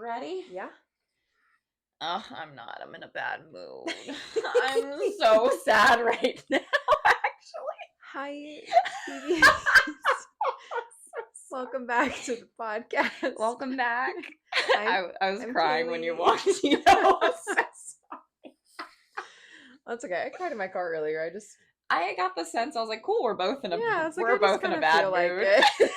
ready? Yeah. I'm not. I'm in a bad mood. I'm so sad right now, actually. Hi, BBs. Welcome back to the podcast. Welcome back. I'm was crying when you Kaylee. walked in. I'm so sorry. That's okay. I cried in my car earlier. I got the sense, I was like, cool, we're both in a I just in a bad feel like mood. it.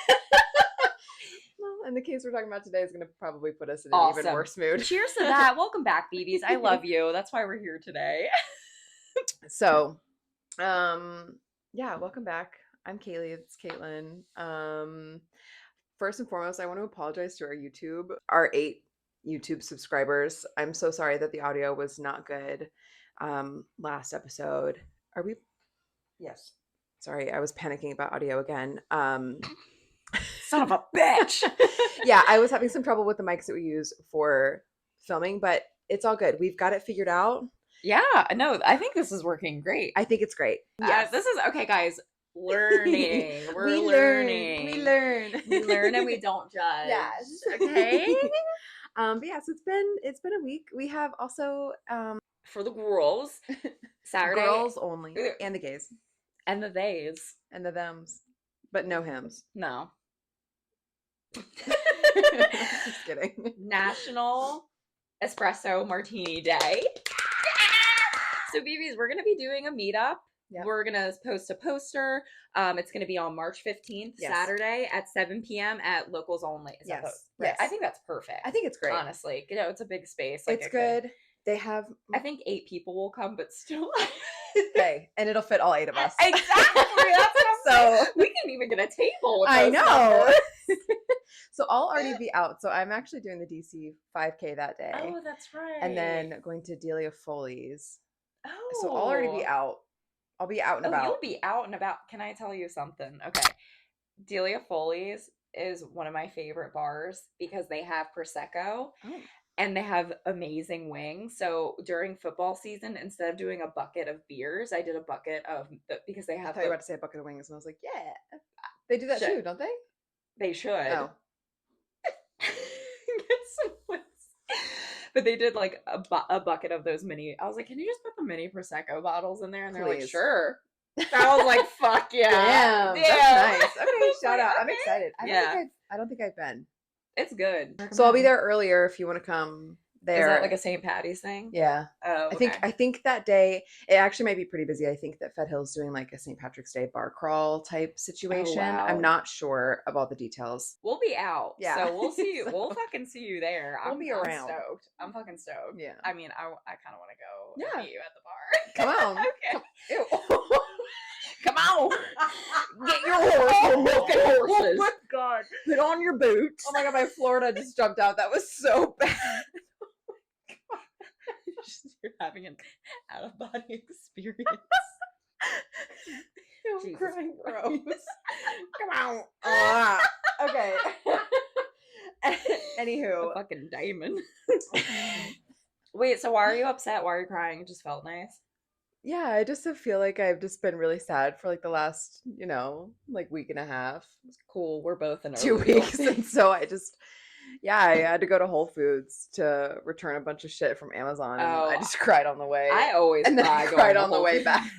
Well, and the case we're talking about today is going to probably put us in an even worse mood. Cheers to that. Welcome back, BBs. I love you. That's why we're here today. So, yeah, welcome back. I'm Kaylee. It's Caitlin. First and foremost, I want to apologize to our 8 YouTube subscribers. I'm so sorry that the audio was not good last episode. Are we? Yes. Sorry, I was panicking about audio again. Son of a bitch. Yeah, I was having some trouble with the mics that we use for filming, but it's all good. We've got it figured out. Yeah, no, I think this is working great. I think it's great. Yes. This is okay, guys. Learning. We're learning. We learn. We learn and we don't judge. Yes. Okay. But yeah, so it's been a week. We have also for the girls, Saturday. Girls only. And the gays. And the theys. And the thems. But no hims. No. Just kidding. National Espresso Martini Day. So, BBs, we're going to be doing a meetup. Yep. We're going to post a poster. It's going to be on March 15th, yes. Saturday at 7 p.m. at Locals Only. Yes. Yes. I think that's perfect. I think it's great. Honestly. You know, it's a big space. Like, it's good. They have... I think 8 people will come, but still... Okay, and it'll fit all 8 of us. Exactly. That's what I'm saying. We can even get a table with I know. Numbers. So I'll already be out. So I'm actually doing the DC 5K that day. Oh, that's right. And then going to Delia Foley's. Oh. So I'll already be out. I'll be out and about. You'll be out and about. Can I tell you something? Okay. Delia Foley's is one of my favorite bars because they have Prosecco. Oh. And they have amazing wings. So during football season, instead of doing a bucket of beers, I did a bucket of because they have. I thought you were about to say a bucket of wings, and I was like, yeah, they do that too, don't they? They should. Oh. Get some wings. But they did like a bucket of those mini. I was like, can you just put the mini Prosecco bottles in there? And they're like, sure. I was like, fuck yeah. Damn. That's nice. Okay, shout out. Okay. I'm excited. I don't think I've been. It's good. So I'll be there earlier if you want to come there. Is that like a St. Patty's thing? Yeah. Oh, okay. I think that day it actually might be pretty busy. I think that Fed Hill's doing like a St. Patrick's Day bar crawl type situation. Oh, wow. I'm not sure about the details. We'll be out. Yeah. So we'll see you. We'll fucking see you there. We'll be around. I'm stoked. I'm fucking stoked. Yeah. I mean, I kind of want to go meet you at the bar. Come on. Okay. Ew. Come on. Get your horse. We're milking horses. Oh my God. Put on your boots. Oh my God, my Florida just jumped out. That was so bad. You're having an out-of-body experience. I'm crying, bro. Come on. Okay. Anywho. A fucking diamond. Wait, so why are you upset? Why are you crying? It just felt nice. Yeah, I just feel like I've just been really sad for like the last, like week and a half. It's cool. We're both in 2 weeks. And so I had to go to Whole Foods to return a bunch of shit from Amazon. Oh, I just cried on the way. I always and then cry I cried on the way back.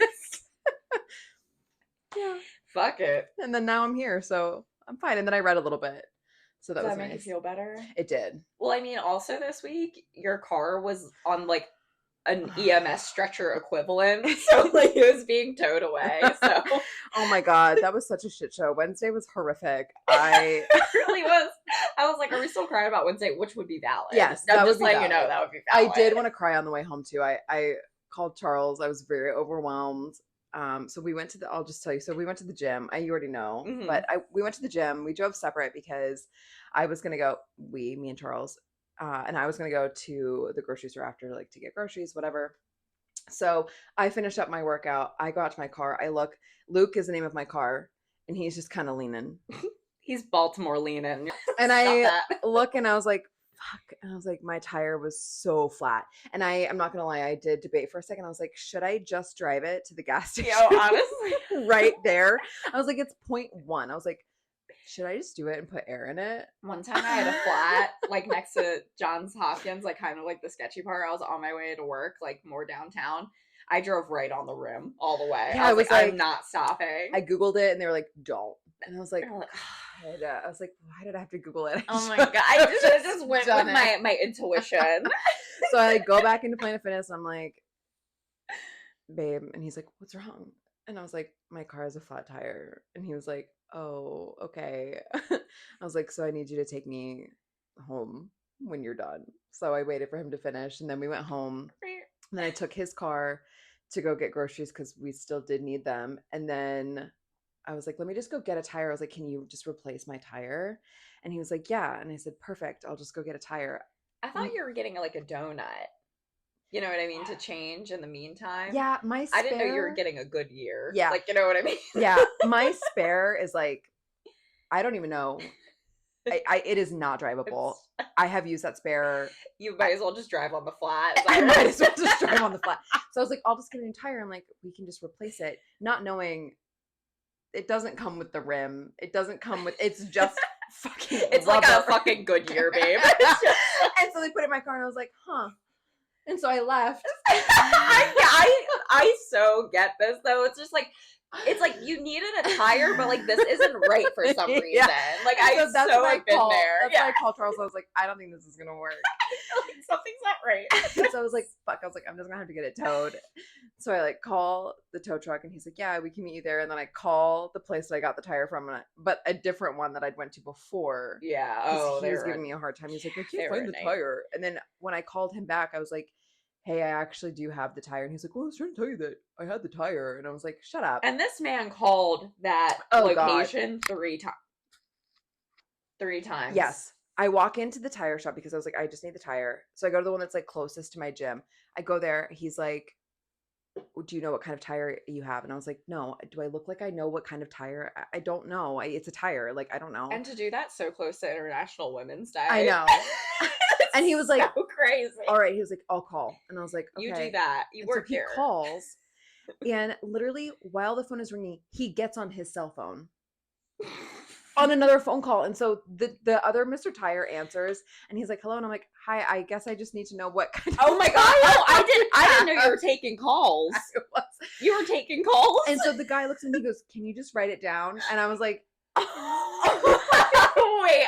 Yeah. Fuck it. And then now I'm here, so I'm fine. And then I read a little bit. So that was nice. Make you feel better? It did. Well, I mean, also this week, your car was on like an EMS stretcher equivalent, so like it was being towed away. So oh my God, that was such a shit show. Wednesday was horrific. It really was. I was like, are we still crying about Wednesday? Which would be valid? Yes, I'm just letting you know that would be valid. I did want to cry on the way home too. I called Charles. I was very overwhelmed. So we went to I'll just tell you. So we went to the gym. You already know, but we went to the gym. We drove separate because I was gonna go. Me and Charles. And I was going to go to the grocery store after, like, to get groceries, whatever. So I finished up my workout. I go out to my car. Luke is the name of my car, and he's just kind of leaning. He's Baltimore leaning. And I look, and I was like, fuck. And I was like, my tire was so flat. And I'm not going to lie, I did debate for a second. I was like, should I just drive it to the gas station? Honestly. Right there. I was like, it's 0.1. I was like, should I just do it and put air in it? One time I had a flat like next to Johns Hopkins, like kind of like the sketchy part. I was on my way to work, like more downtown. I drove right on the rim all the way. Yeah, I was like, I'm not stopping. I Googled it and they were like, don't. And I was like, like I was like, why did I have to Google it? Oh my God. I just went with my intuition. So I like go back into Planet Fitness and I'm like, babe. And he's like, what's wrong? And I was like, my car has a flat tire. And he was like, oh, okay. I was like, so I need you to take me home when you're done. So I waited for him to finish and then we went home. And then I took his car to go get groceries because we still did need them. And then I was like, let me just go get a tire. I was like, can you just replace my tire? And he was like, yeah. And I said, perfect. I'll just go get a tire. I thought you were getting like a donut. You know what I mean? To change in the meantime. Yeah, my spare... I didn't know you were getting a Goodyear. Yeah. Like, you know what I mean? Yeah, my spare is like, I don't even know. It is not drivable. I have used that spare. You might as well just drive on the flat. I might as well just drive on the flat. So I was like, I'll just get a new tire. I'm like, we can just replace it. Not knowing it doesn't come with the rim. It doesn't come with, it's just fucking It's rubber. like a fucking Goodyear, babe. And so they put it in my car and I was like, huh. And so I left. I so get this though. It's just like, it's like you needed a tire, but like this isn't right for some reason. Yeah. Like I have been there. That's why I called Charles. I was like, I don't think this is gonna work. Like, something's not right. So I was like, fuck. I was like, I'm just gonna have to get it towed. So I like call the tow truck, and he's like, yeah, we can meet you there. And then I call the place that I got the tire from, but a different one that I'd went to before. Yeah. Oh, he was giving me a hard time. He's like, I can't find the tire. And then when I called him back, I was like, hey, I actually do have the tire. And he's like, well, I was trying to tell you that I had the tire. And I was like, shut up. And this man called that location God. 3 times. Yes. I walk into the tire shop because I was like, I just need the tire. So I go to the one that's like closest to my gym. I go there. He's like, do you know what kind of tire you have? And I was like, no. Do I look like I know what kind of tire? I don't know. It's a tire. Like, I don't know. And to do that so close to International Women's Day. I know. And he was like, so crazy. All right. He was like, I'll call. And I was like, okay. You do that. You work here. He calls. And literally while the phone is ringing, he gets on his cell phone on another phone call. And so the other Mr. Tire answers and he's like, hello. And I'm like, hi, I guess I just need to know what kind of Oh my God. No, I didn't know you were taking calls. You were taking calls. And so the guy looks at me and he goes, can you just write it down? And I was like, wait,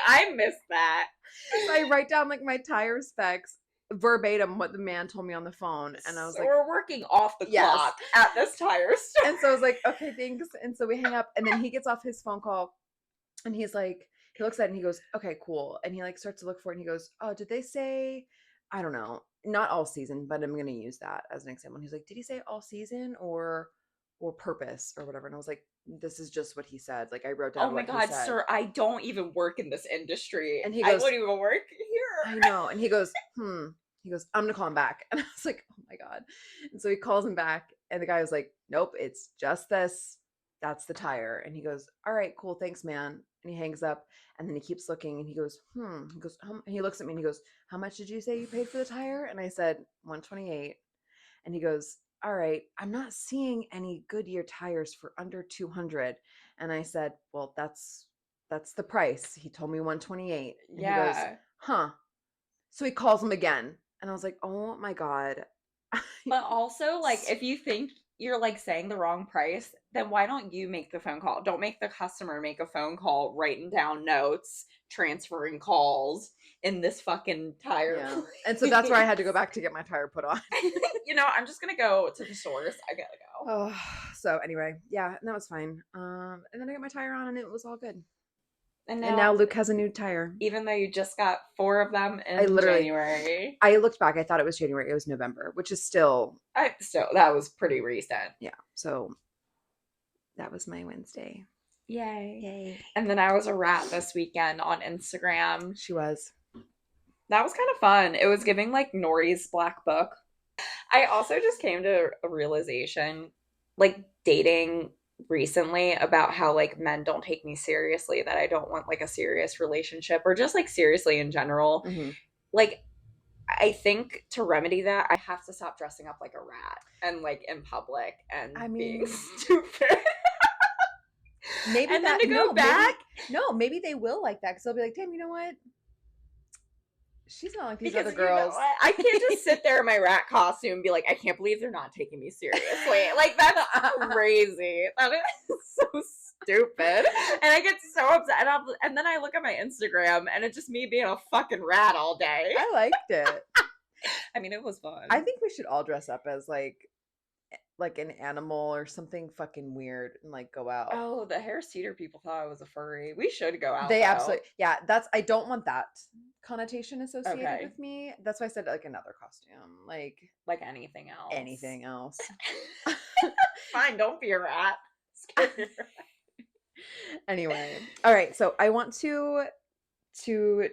I missed that. So I write down like my tire specs verbatim what the man told me on the phone. And I was like, we're working off the clock at this tire store. And so I was like, okay, thanks. And so we hang up and then he gets off his phone call and he's like, he looks at it and he goes, okay, cool. And he like starts to look for it and he goes, oh, did they say, I don't know, not all season, but I'm going to use that as an example. And he's like, did he say all season or purpose or whatever? And I was like, this is just what he said. Like I wrote down. Oh my God, sir, I don't even work in this industry. And he goes, I wouldn't even work here. I know. And he goes, He goes, I'm gonna call him back. And I was like, oh my God. And so he calls him back and the guy was like, nope, it's just this. That's the tire. And he goes, all right, cool. Thanks, man. And he hangs up and then he keeps looking and he goes, He goes, and he looks at me and he goes, how much did you say you paid for the tire? And I said, 128. And he goes, all right, I'm not seeing any Goodyear tires for under 200. And I said, well, that's the price. He told me 128. And he goes, huh. So he calls him again. And I was like, oh my God. But also, like, if you think you're like saying the wrong price, then why don't you make the phone call? Don't make the customer make a phone call, writing down notes, transferring calls in this fucking tire. Yeah. And so that's where I had to go back to get my tire put on. You know, I'm just gonna go to the source. I gotta go. Oh, so anyway, yeah, and that was fine. And then I got my tire on and it was all good. And now Luke has a new tire. Even though you just got 4 of them in January. I looked back. I thought it was January. It was November, which is still. That was pretty recent. Yeah. So that was my Wednesday. Yay. And then I was a rat this weekend on Instagram. She was. That was kind of fun. It was giving like Nori's Black Book. I also just came to a realization, like dating recently, about how like men don't take me seriously, that I don't want like a serious relationship or just like seriously in general. Mm-hmm. Like I think to remedy that, I have to stop dressing up like a rat and like in public and being stupid. Maybe and then to go back No, maybe they will like that because they'll be like, damn, you know what? She's not like these Because other you know girls. what? I can't just sit there in my rat costume and be like, I can't believe they're not taking me seriously. Like, that's crazy. That is so stupid. And I get so upset. And then I look at my Instagram and it's just me being a fucking rat all day. I liked it. I mean, it was fun. I think we should all dress up as like an animal or something fucking weird and like go out. Oh, the Harris Teeter people thought I was a furry. We should go out. They though. absolutely, yeah. I don't want that connotation associated with me. That's why I said like another costume, like anything else. Anything else. Fine, don't be a rat. Anyway, all right. So I want to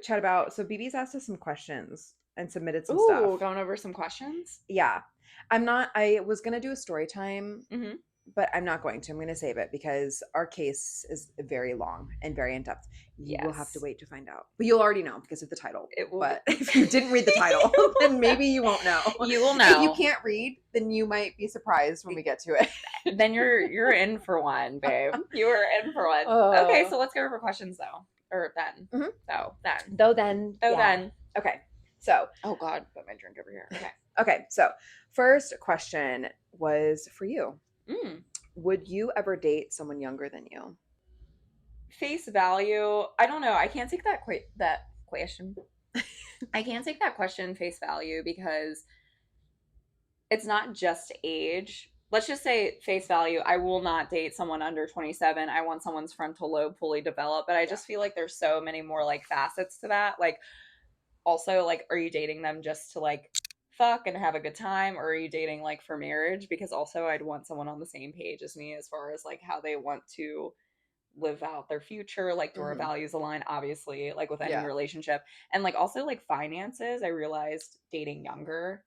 chat about. So BB's asked us some questions and submitted some stuff. Going over some questions. Yeah, I was gonna do a story time. Mm-hmm. But I'm not going to. I'm going to save it because our case is very long and very in depth. You will have to wait to find out. But you'll already know because of the title. But if you didn't read the title, then maybe you won't know. You will know. If you can't read, then you might be surprised when we get to it. Then you're in for one, babe. You are in for one. Okay, so let's go over questions though. Or then. Mm-hmm. So then. Then. Okay. So. Oh God, put my drink over here. Okay. Okay. So first question was for you. Mm. Would you ever date someone younger than you? Face value, I don't know. I can't take that question. I can't take that question face value because it's not just age. Let's just say face value. I will not date someone under 27. I want someone's frontal lobe fully developed, but I just feel like there's so many more like facets to that. Like, also, like, are you dating them just to like fuck and have a good time, or are you dating like for marriage? Because also I'd want someone on the same page as me as far as like how they want to live out their future, like do our values align, obviously, like with any relationship. And like also like finances, I realized dating younger,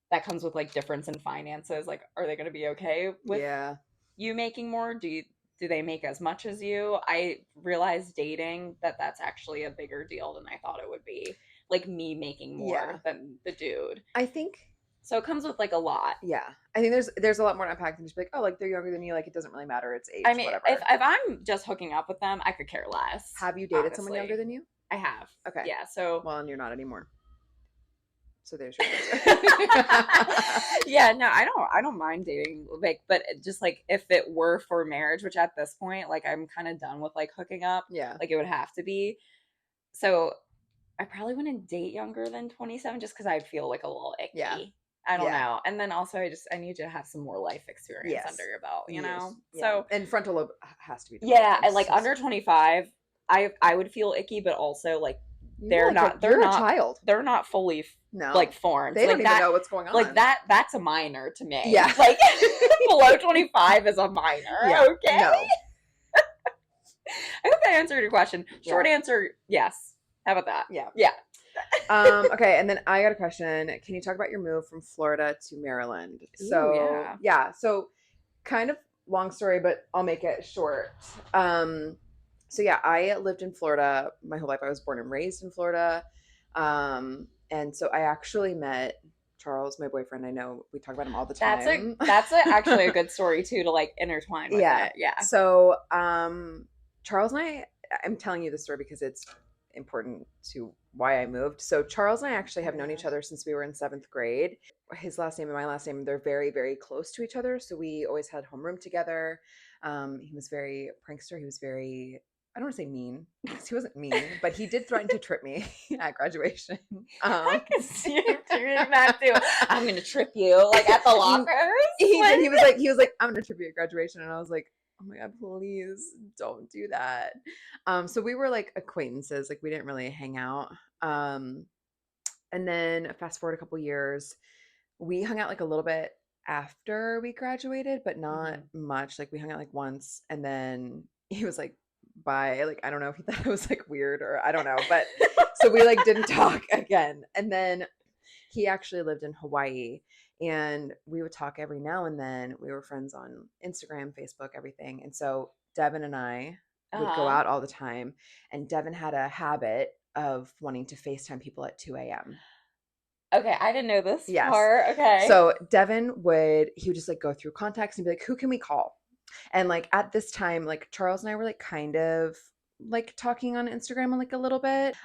that comes with like difference in finances. Like, are they going to be okay with you making more? Do they make as much as you? I realized dating that's actually a bigger deal than I thought it would be. Like me making more than the dude. I think so. It comes with like a lot. Yeah, I think there's a lot more to unpack than just be like, oh, like they're younger than you. Like it doesn't really matter. It's age. I mean, whatever. if I'm just hooking up with them, I could care less. Have you dated someone younger than you? I have. Okay. Yeah. So. Well, and you're not anymore. So there's your answer. Yeah, no, I don't mind dating, like, but just like if it were for marriage, which at this point, like I'm kind of done with like hooking up. Yeah. Like it would have to be. So I probably wouldn't date younger than 27 just because I'd feel like a little icky. Yeah. I don't know. And then also I need to have some more life experience under your belt, you know? Yeah. So and frontal lobe has to be I like under 25, I would feel icky, but also like they're a child. They're not fully like formed. They don't even know what's going on. Like that's a minor to me. Yeah. Like below 25 is a minor. Yeah. Okay. No. I hope that answered your question. Short answer, yes. How about that? Yeah. Yeah. Okay, and then I got a question. Can you talk about your move from Florida to Maryland? So so kind of long story, but I'll make it short. So yeah, I lived in Florida my whole life. I was born and raised in Florida. And so I actually met Charles, my boyfriend. I know we talk about him all the time. That's actually a good story too to like intertwine with it. Yeah. So Charles and I'm telling you this story because it's important to why I moved. So Charles and I actually have known each other since we were in 7th grade. His last name and my last name, they're very, very close to each other. So we always had homeroom together. He was very prankster. He was very, I don't want to say mean because he wasn't mean, but he did threaten to trip me at graduation. I can see him doing that too. I'm going to trip you like at the lockers. He was like, I'm going to trip you at graduation. And I was like, oh my God, please don't do that. So we were like acquaintances, like we didn't really hang out. And then fast forward a couple years, we hung out like a little bit after we graduated, but not much. Like we hung out like once, and then he was like, bye. Like, I don't know if he thought it was like weird or I don't know, but so we like didn't talk again. And then he actually lived in Hawaii. And we would talk every now and then. We were friends on Instagram, Facebook, everything. And so Devin and I would go out all the time. And Devin had a habit of wanting to FaceTime people at 2 a.m. Okay, I didn't know this part. Okay. So Devin would just like go through contacts and be like, who can we call? And like at this time, like Charles and I were like kind of like talking on Instagram like a little bit.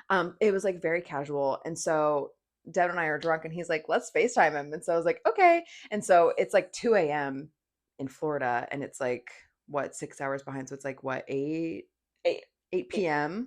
It was like very casual. And so Dad and I are drunk and he's like, let's FaceTime him. And so I was like, okay. And so it's like 2 a.m. in Florida and it's like what, 6 hours behind. So it's like what, 8, 8 8. p.m.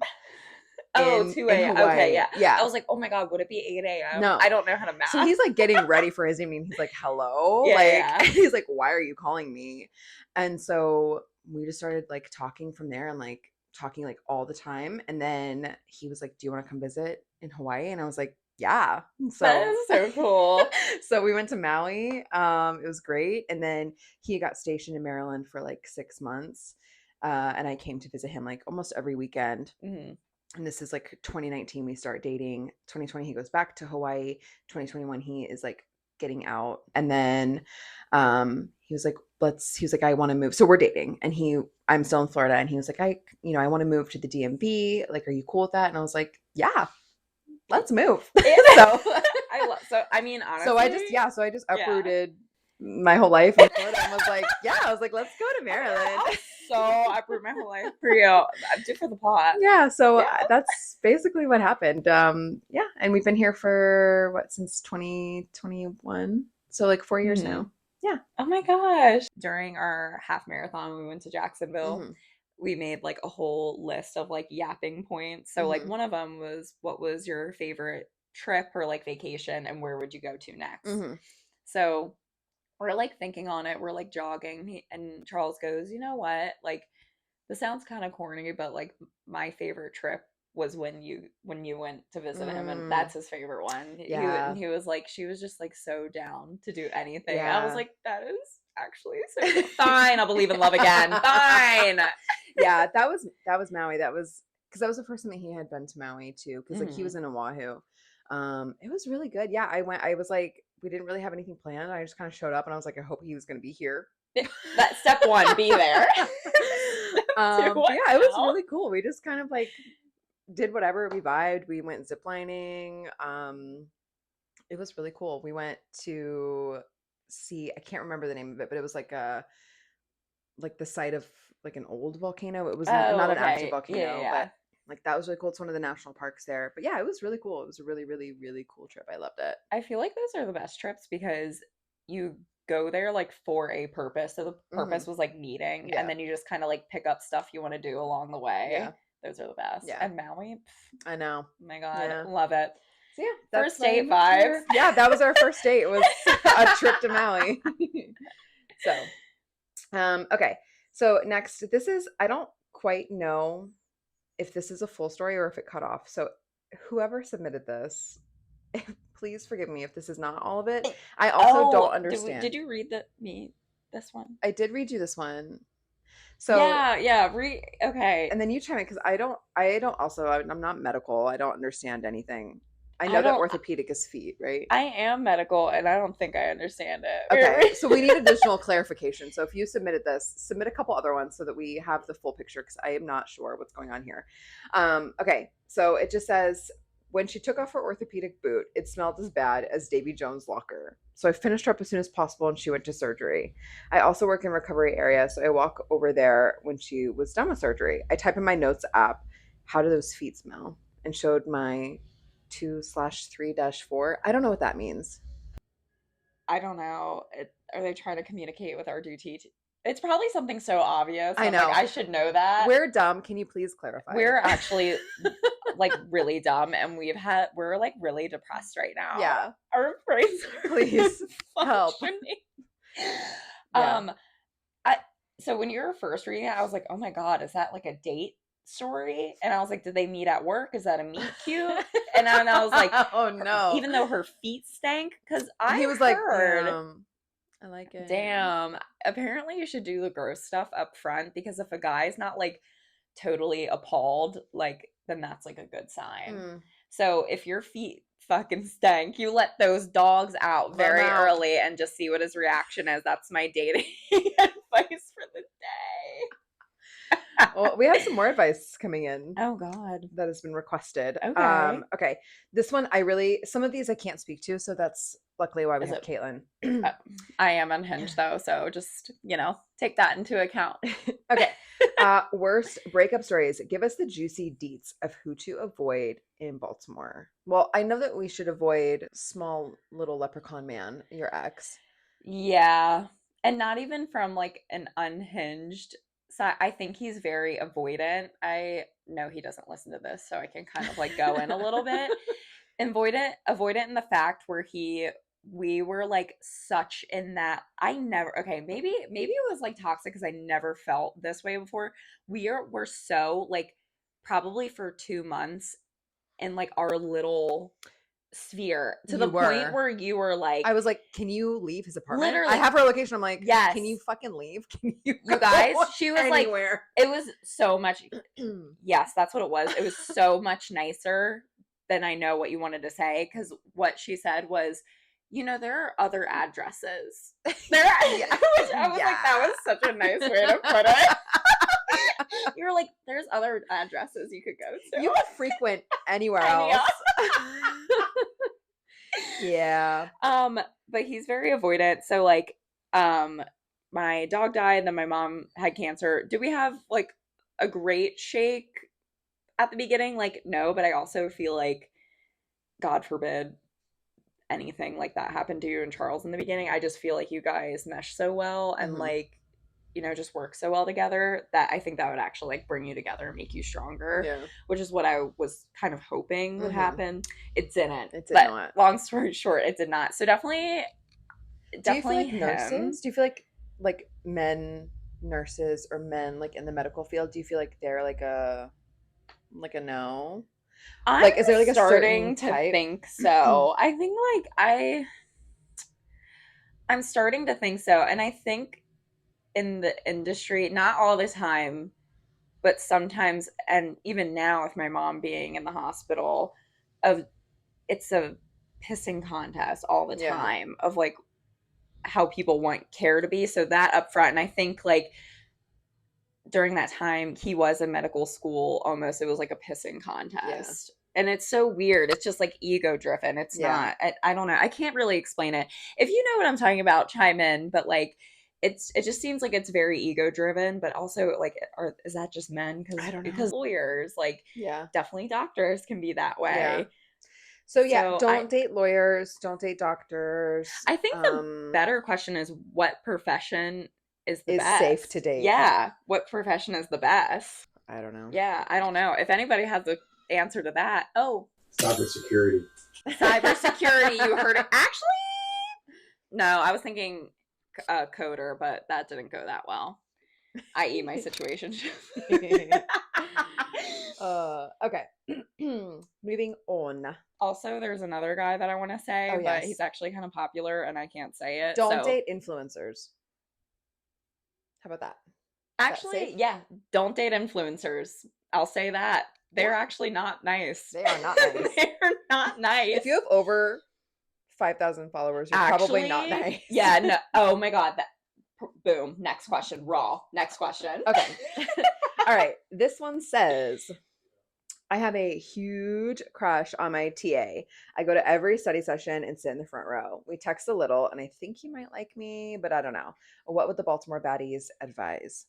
Oh, in 2 in a.m. Okay, Hawaii. yeah. I Yeah. was like, oh my God, would it be 8 a.m.? I No. don't know how to So math. he's like getting ready for his evening. He's like, hello. Yeah, Like yeah. he's like, why are you calling me? And so we just started like talking from there and like talking like all the time. And then he was like, do you want to come visit in Hawaii? And I was like, yeah. That So is so cool. so we went to Maui. It was great. And then he got stationed in Maryland for like 6 months. And I came to visit him like almost every weekend. Mhm. And this is like 2019 we start dating. 2020 he goes back to Hawaii. 2021 he is like getting out. And then he was like, he was like, I want to move. So we're dating and I'm still in Florida and he was like, I want to move to the DMV. Like, are you cool with that? And I was like, yeah, let's move. So I mean, so honestly, I just yeah. uprooted my whole life in Florida and was like, yeah, I was like, let's go to Maryland. So uproot my whole life for you. I'm due for the plot. Yeah, so Yeah. that's basically what happened. Yeah, and we've been here for what, since 2021, so like 4 years Mhm. now. Yeah. Oh my gosh. During our half marathon, we went to Jacksonville. Hmm. We made like a whole list of like yapping points. So like Hmm. one of them was what was your favorite trip or like vacation and where would you go to next? Hmm. So we're like thinking on it. We're like jogging and Charles goes, "You know what? Like this sounds kind of corny, but like my favorite trip was when you went to visit him and Mm, that's his favorite one." yeah. He was like she was just like so down to do anything. I was Yeah. like that is actually so fine. I'll believe in love again. Fine. Yeah, that was Maui. That was because that was the first time that he had been to Maui too. Because like he Hmm. was in Oahu. It was really good. Yeah, I went. I was like, we didn't really have anything planned. I just kind of showed up, and I was like, I hope he was going to be here. That's step one, be there. Step two, But what yeah, it was now? really cool. We just kind of like did whatever. We vibed. We went ziplining. It was really cool. We went to see. I can't remember the name of it, but it was like the site of like an old volcano. It was not Oh, an active okay. Yeah, volcano, yeah. but like that was really cool. It's one of the national parks there. But yeah, it was really cool. It was a really, really, really cool trip. I loved it. I feel like those are the best trips because you go there like for a purpose. So the Hmm. purpose was like meeting, and Yeah, then you just kind of like pick up stuff you want to do along the yeah, way. Those are the best. yeah. And Maui, I know. oh my God, Yeah. love it. So yeah, that's First why I date moved vibes. here. Yeah, that was our first date. It was a trip to Maui. So, okay. So next, this is I don't quite know if this is a full story or if it cut off. So whoever submitted this, please forgive me if this is not all of it. I also don't Oh, did understand. you read this one? I did read you this one. So, Yeah, yeah. Okay. and then you chime in because I don't also, I'm not medical. I don't understand anything. I I know that don't. orthopedic is feet, right? I am medical, and I don't think I understand Okay, it. so we need additional clarification. So if you submitted this, submit a couple other ones so that we have the full picture because I am not sure what's going on here. Okay, so it just says when she took off her orthopedic boot, it smelled as bad as Davy Jones' locker. So I finished her up as soon as possible and she went to surgery. I also work in recovery area, so I walk over there when she was done with surgery. I type in my notes app, how do those feet smell? And showed my 2/3-4. I don't know what that means. I don't know. Are they trying to communicate with our duty? It's probably something so obvious. I I'm like, know. I should know that. We're dumb. Can you please clarify? We're actually like really dumb, and we're like really depressed right now. Yeah. Our brains Please are help. functioning. Yeah. Um, I so when you were first reading it, I was like, oh my God, is that like a date story? And I was like, did they meet at work? Is that a meet cute? And then I was like, Oh no. even though her feet stank, because I He was like, heard. damn, I like it. Damn. Apparently, you should do the gross stuff up front because if a guy's not like totally appalled, like, then that's like a good sign. Mm, So if your feet fucking stank, you let those dogs out let 'em very out. early and just see what his reaction is. That's my dating advice for the day. Well, we have some more advice coming in Oh, God. that has been requested. Okay. Okay. This one some of these I can't speak to, so that's luckily why we Is have it? Caitlin. I am unhinged though, so just, take that into account. Okay. Worst breakup stories. Give us the juicy deets of who to avoid in Baltimore. Well, I know that we should avoid small little leprechaun man, your ex. Yeah. And not even from like an unhinged side. I think he's very avoidant. I know he doesn't listen to this, so I can kind of like go in a little bit. Avoidant in the fact where we were like such in that I never okay, maybe it was like toxic because I never felt this way before. We're so like probably for 2 months in like our little sphere to the You point were. where you were like I was like, can you leave his apartment? I literally have her location. I'm like, yes. can you fucking leave? Can you You go guys, she was like anywhere? it was so much yes, that's what it was. It was so much nicer than I know what you wanted to say because what she said was, there are other addresses. There are, Yeah. which I was like, that was such a nice way to put it. You were like, there's other addresses you could go to. You could frequent anywhere else. Yeah. But he's very avoidant. So like, my dog died, then my mom had cancer. Do we have like a great shake at the beginning? Like, no, but I also feel like, God forbid anything like that happened to you and Charles in the beginning. I just feel like you guys mesh so well and Mhm. like, just work so well together that I think that would actually like bring you together and make you stronger, Yeah. which is what I was kind of hoping would happen. It didn't. It did But not. long story short, it did not. So definitely Do you feel definitely like him. nurses? Do you feel like men nurses or men like in the medical field? Do you feel like they're like a no? I'm Like, is there like a certain starting to type? think so. I think like I'm starting to think so. And I think in the industry, not all the time, but sometimes, and even now with my mom being in the hospital, of it's a pissing contest all the Yeah. time of like how people want care to be. So that up front, and I think like during that time he was in medical school almost, it was like a pissing contest. And it's so weird. It's just like ego driven. It's Yeah. not. I don't know. I can't really explain it. If you know what I'm talking about, chime in. But like, it just seems like it's very ego driven. But also, like, is that just men? I don't know. Because lawyers, like, Yeah. definitely doctors can be that Yeah. way. So yeah, So don't date lawyers, don't date doctors. I think the better question is what profession is the Is safe best? to date. Yeah, what profession is the best? I don't know. Yeah, I don't know. If anybody has the answer to that, Cybersecurity. Cybersecurity. You heard it. Actually, no, I was thinking coder, but that didn't go that well. I.e., my situation. Okay. Moving on. Also, there's another guy that I want to say, Oh, but yes. he's actually kind of popular, and I can't say it. Don't so. date influencers. How about that? Actually, yeah, don't date influencers. I'll say that. They're actually not nice. They are not nice. They're not nice. If you have over 5,000 followers, you're probably not nice. Yeah, no. Oh my God. Boom. Next question. Raw. Next question. Okay. All right. This one says, I have a huge crush on my TA. I go to every study session and sit in the front row. We text a little, and I think he might like me, but I don't know. What would the Baltimore baddies advise?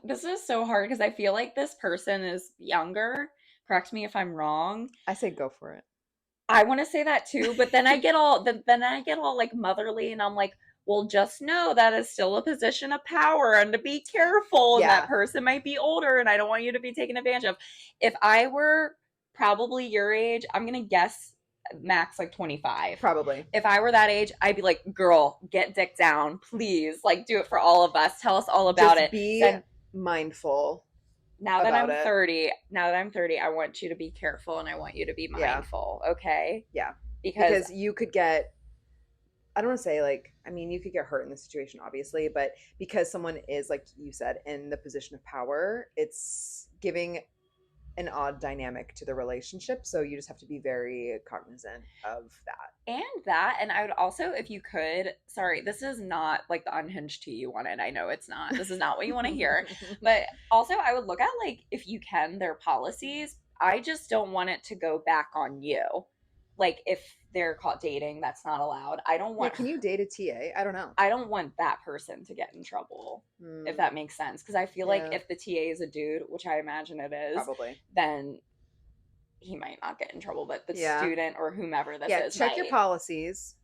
This is so hard because I feel like this person is younger. Correct me if I'm wrong. I say go for it. I want to say that too, but then I get all like motherly, and I'm like, well, just know that is still a position of power and to be careful. And that person might be older and I don't want you to be taken advantage of. If I were probably your age, I'm going to guess max like 25. Probably. If I were that age, I'd be like, girl, get dick down, please. Like, do it for all of us. Tell us all about it. Be mindful. Now that I'm 30, I want you to be careful and I want you to be mindful. Okay? Yeah. Because you could get, I don't want to say like, I mean, you could get hurt in this situation, obviously, but because someone is, like you said, in the position of power, it's giving an odd dynamic to the relationship. So you just have to be very cognizant of that. And I would also, if you could, sorry, this is not like the unhinged tea you wanted. I know it's not. This is not what you want to hear. But also, I would look at, like, if you can, their policies. I just don't want it to go back on you. Like, if they're caught dating, that's not allowed. I don't want can you date a TA? I don't know. I don't want that person to get in trouble, if that makes sense. Because I feel like if the TA is a dude, which I imagine it is, probably, then he might not get in trouble. But the student or whomever this is, check your policies.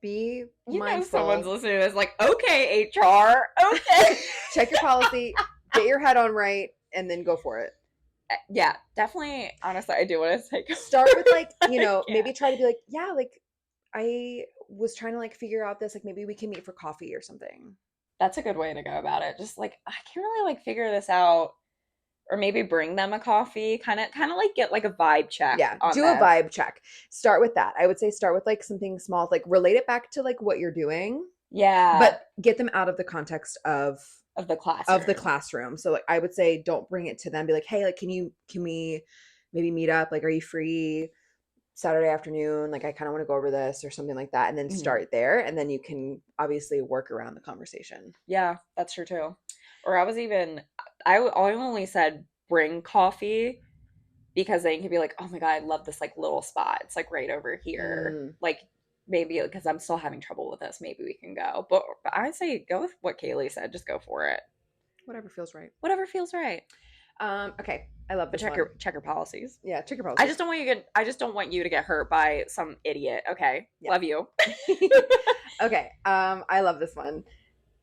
Be mindful. Someone's listening to this, like, okay, HR, okay. Check your policy, get your head on right, and then go for it. Yeah, definitely. Honestly, I do want to take. Start with like, maybe try to be like, yeah, like I was trying to like figure out this, like maybe we can meet for coffee or something. That's a good way to go about it. Just like, I can't really like figure this out. Or maybe bring them a coffee, kind of like get like a vibe check. Yeah, do a vibe check. Start with that. I would say start with like something small, like relate it back to like what you're doing. Yeah. But get them out of the context of the classroom. Of the classroom. So like I would say don't bring it to them. Be like, hey, like can we maybe meet up? Like, are you free Saturday afternoon? Like I kind of want to go over this or something like that. And then start there. And then you can obviously work around the conversation. Yeah, that's true too. Or I only said bring coffee because then you can be like, oh my God, I love this like little spot. It's like right over here. Like maybe because I'm still having trouble with this, maybe we can go. But I'd say go with what Kaylee said. Just go for it. Whatever feels right. Whatever feels right. Okay. I love this. Check your policies. Yeah, check your policies. I just don't want you to get hurt by some idiot. Okay. Yeah. Love you. Okay. I love this one.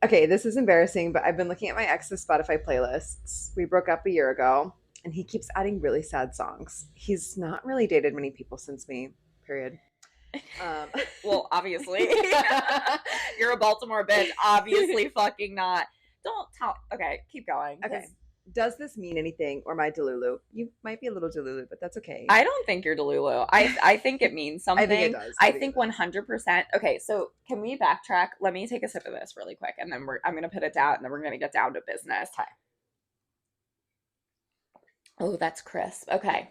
Okay, this is embarrassing, but I've been looking at my ex's Spotify playlists. We broke up a year ago, and he keeps adding really sad songs. He's not really dated many people since me, period. Well, obviously. You're a Baltimore bitch. Obviously fucking not. Don't tell. Okay, keep going. Okay. Does this mean anything, or am I Delulu? You might be a little Delulu, but that's okay. I don't think you're Delulu. I think it means something. I think it does. I think 100%. Okay, so can we backtrack? Let me take a sip of this really quick, and then I'm gonna put it down, and then we're gonna get down to business. Okay. Oh, that's crisp. Okay.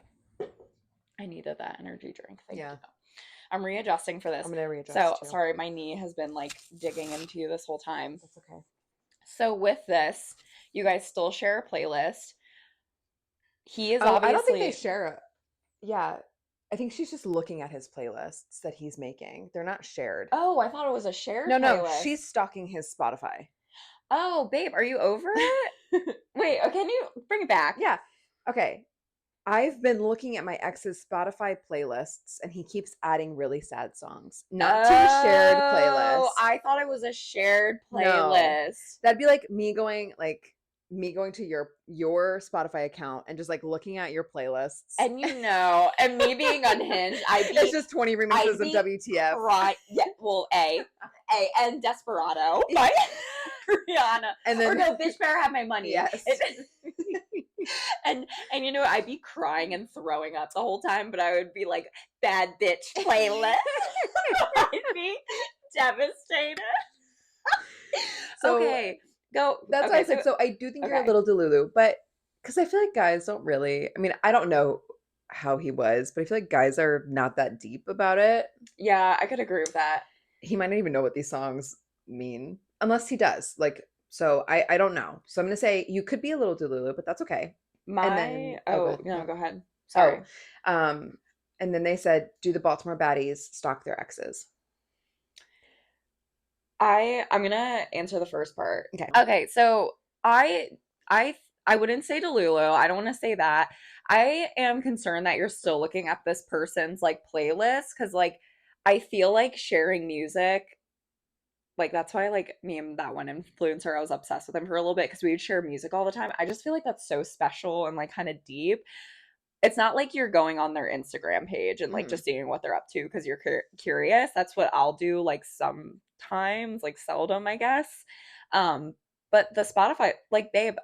I needed that energy drink. Thank you. I'm readjusting for this. I'm gonna readjust. So sorry, my knee has been like digging into you this whole time. That's okay. So with this, you guys still share a playlist. He is obviously. I don't think they share it. Yeah, I think she's just looking at his playlists that he's making. They're not shared. Oh, I thought it was a shared. No, she's stalking his Spotify. Oh, babe, are you over it? Wait, can you bring it back? Yeah. Okay. I've been looking at my ex's Spotify playlists, and he keeps adding really sad songs. Not to a shared playlist. Oh, I thought it was a shared playlist. No. That'd be like me going to your Spotify account and just like looking at your playlists. And and me being unhinged, it's just 20 remixes of WTF. Right. Yeah. Well, A and Desperado. Right. Rihanna. And then Bitch Better Have My Money. Yes. And I'd be crying and throwing up the whole time, but I would be like, bad bitch playlist. I'd be devastated. So, okay, go. That's why I said, so I do think you're a little Delulu, but because I feel like guys don't really, I mean, I don't know how he was, but I feel like guys are not that deep about it. Yeah, I could agree with that. He might not even know what these songs mean, unless he does. Like, so I don't know. So I'm going to say you could be a little Delulu, but that's okay. Go ahead. Sorry. And then they said, do the Baltimore baddies stalk their exes? I'm gonna answer the first part. Okay. So I wouldn't say Delulu. I don't want to say that. I am concerned that you're still looking at this person's like playlist, because like I feel like sharing music, like that's why like me and that one influencer, I was obsessed with him for a little bit because we would share music all the time. I just feel like that's so special and like kind of deep. It's not like you're going on their Instagram page and like just seeing what they're up to because you're curious. That's what I'll do like sometimes, like seldom, I guess. But the Spotify, like, babe,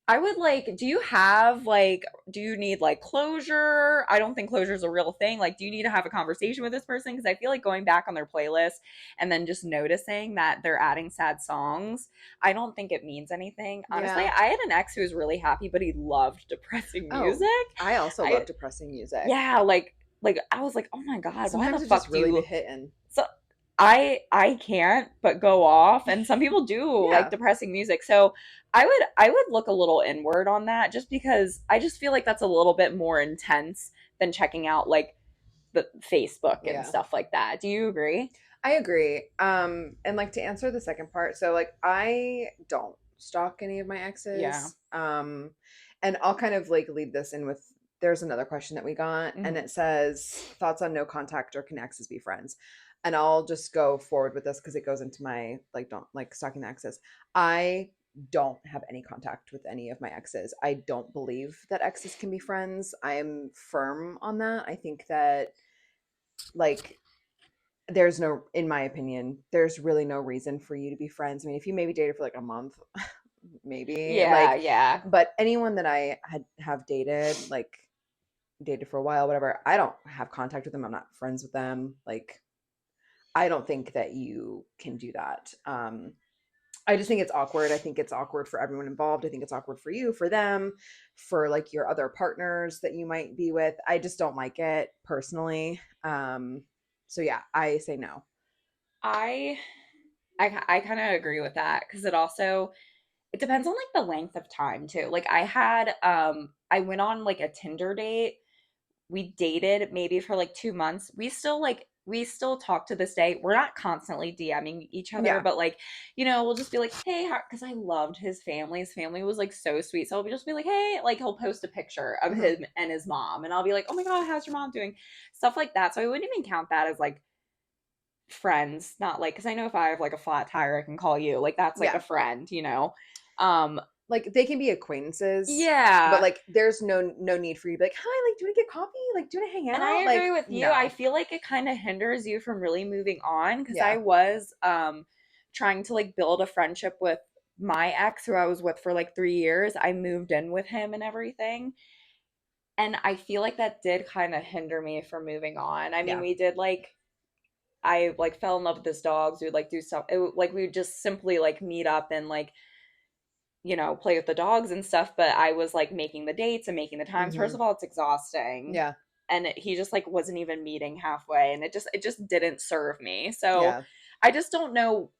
I would like, do you need like closure? I don't think closure is a real thing. Like, do you need to have a conversation with this person? Because I feel like going back on their playlist and then just noticing that they're adding sad songs, I don't think it means anything. Honestly, I had an ex who was really happy, but he loved depressing music. I also love depressing music. Yeah, like I was like, oh my God, sometimes why the fuck do you hitting? So I can't but go off, and some people do like depressing music. So I would look a little inward on that, just because I just feel like that's a little bit more intense than checking out like the Facebook and Yeah. stuff like that. Do you agree? I agree. And like to answer the second part, so like I don't stalk any of my Yeah. exes. And I'll kind of like lead this in with there's another question that we got, and it says thoughts on no contact or can exes be friends? And I'll just go forward with this because it goes into my like don't like stalking the exes. I don't have any contact with any of my exes. I don't believe that exes can be friends. I am firm on that. I think that like there's no, in my opinion, there's really no reason for you to be friends. I mean, if you maybe dated for like a month, maybe Yeah, like, yeah. but anyone that I have dated, like dated for a while, whatever, I don't have contact with them. I'm not friends with them. Like, I don't think that you can do that. I just think it's awkward. I think it's awkward for everyone involved. I think it's awkward for you, for them, for like your other partners that you might be with. I just don't like it personally. So yeah, I say no. I I kind of agree with that because it depends on like the length of time too. Like I went on like a Tinder date. We dated maybe for like 2 months. We still talk to this day. We're not constantly DMing each other, Yeah. but like, we'll just be like, hey, because I loved his family. His family was like so sweet. So I'll just be like, hey, like he'll post a picture of Mhm. him and his mom. And I'll be like, oh my God, how's your mom doing? Stuff like that. So I wouldn't even count that as like friends, not like, because I know if I have like a flat tire, I can call you. Like that's like Yeah. a friend. Um, Like they can be acquaintances, but yeah. like there's no need for you to be like, hi, like do you want to get coffee? Like do you want to hang And I out? agree Like with you. I no. feel like it kind of hinders you from really moving on because I Yeah. was trying to like build a friendship with my ex who I was with for like 3 years. I moved in with him and everything. And I feel like that did kind of hinder me from moving on. I mean, Yeah. we did like I like fell in love with his dogs. We would like do stuff. Like we would just simply like meet up and like play with the dogs and stuff, but I was like making the dates and making the times. First Hmm. of all, it's exhausting. Yeah. And he just like wasn't even meeting halfway and it just didn't serve me. So Yeah. I just don't know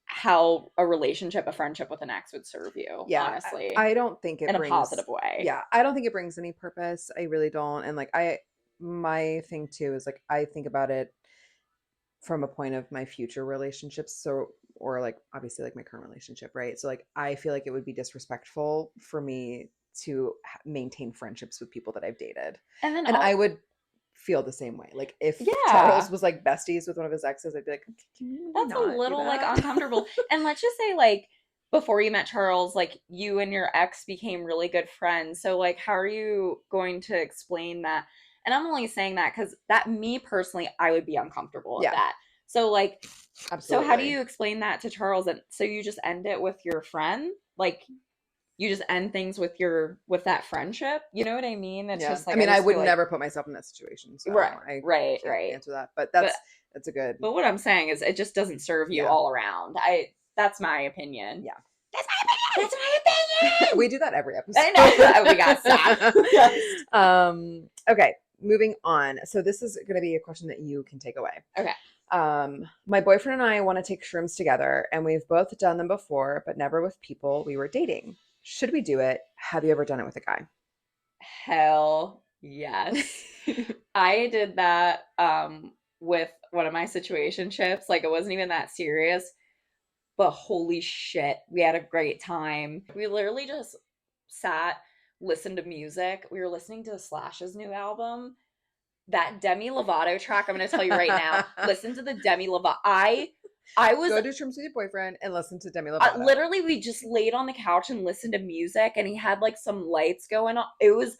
how a relationship, a friendship with an ex would serve you, Yeah. honestly, I don't think it in a brings, positive way. yeah, I don't think it brings any purpose. I really don't. And like my thing too is like I think about it from a point of my future relationships, so or like obviously like my current relationship, right? So like I feel like it would be disrespectful for me to maintain friendships with people that I've dated, And then and I would feel the same way. Like if Charles yeah, was like besties with one of his exes, I'd be like, can you maybe that's a not do little like that? uncomfortable. And let's just say like before you met Charles, like you and your ex became really good friends. So like how are you going to explain that? And I'm only saying that cuz that me personally, I would be uncomfortable with Yeah, that. So like so how do absolutely. you explain that to Charles? And so you just end it with your friend? Like you just end things with that friendship? You know what I mean? It's Yeah, just I like I mean, I just would feel like never put myself in that situation, so right, I right, can't right. answer that. But But that's a good, but what I'm saying is it just doesn't serve you yeah, all around. I That's my opinion. yeah. That's my opinion. That's my We opinion. do that every I know. We got episode. sacked. Okay, moving on. So this is going to be a question that you can take away. Okay. My boyfriend and I want to take shrooms together, and we've both done them before, but never with people we were dating. Should we do it? Have you ever done it with a guy? Hell yes. I did that with one of my situationships. Like it wasn't even that serious, but holy shit, we had a great time. We literally just sat, listened to music. We were listening to Slash's new album. That Demi Lovato track, I'm going to tell you right now. Listen to the Demi Lovato. I was Go do shrooms with your boyfriend and listen to Demi Lovato. literally we just laid on the couch and listened to music, and he had like some lights going on. It was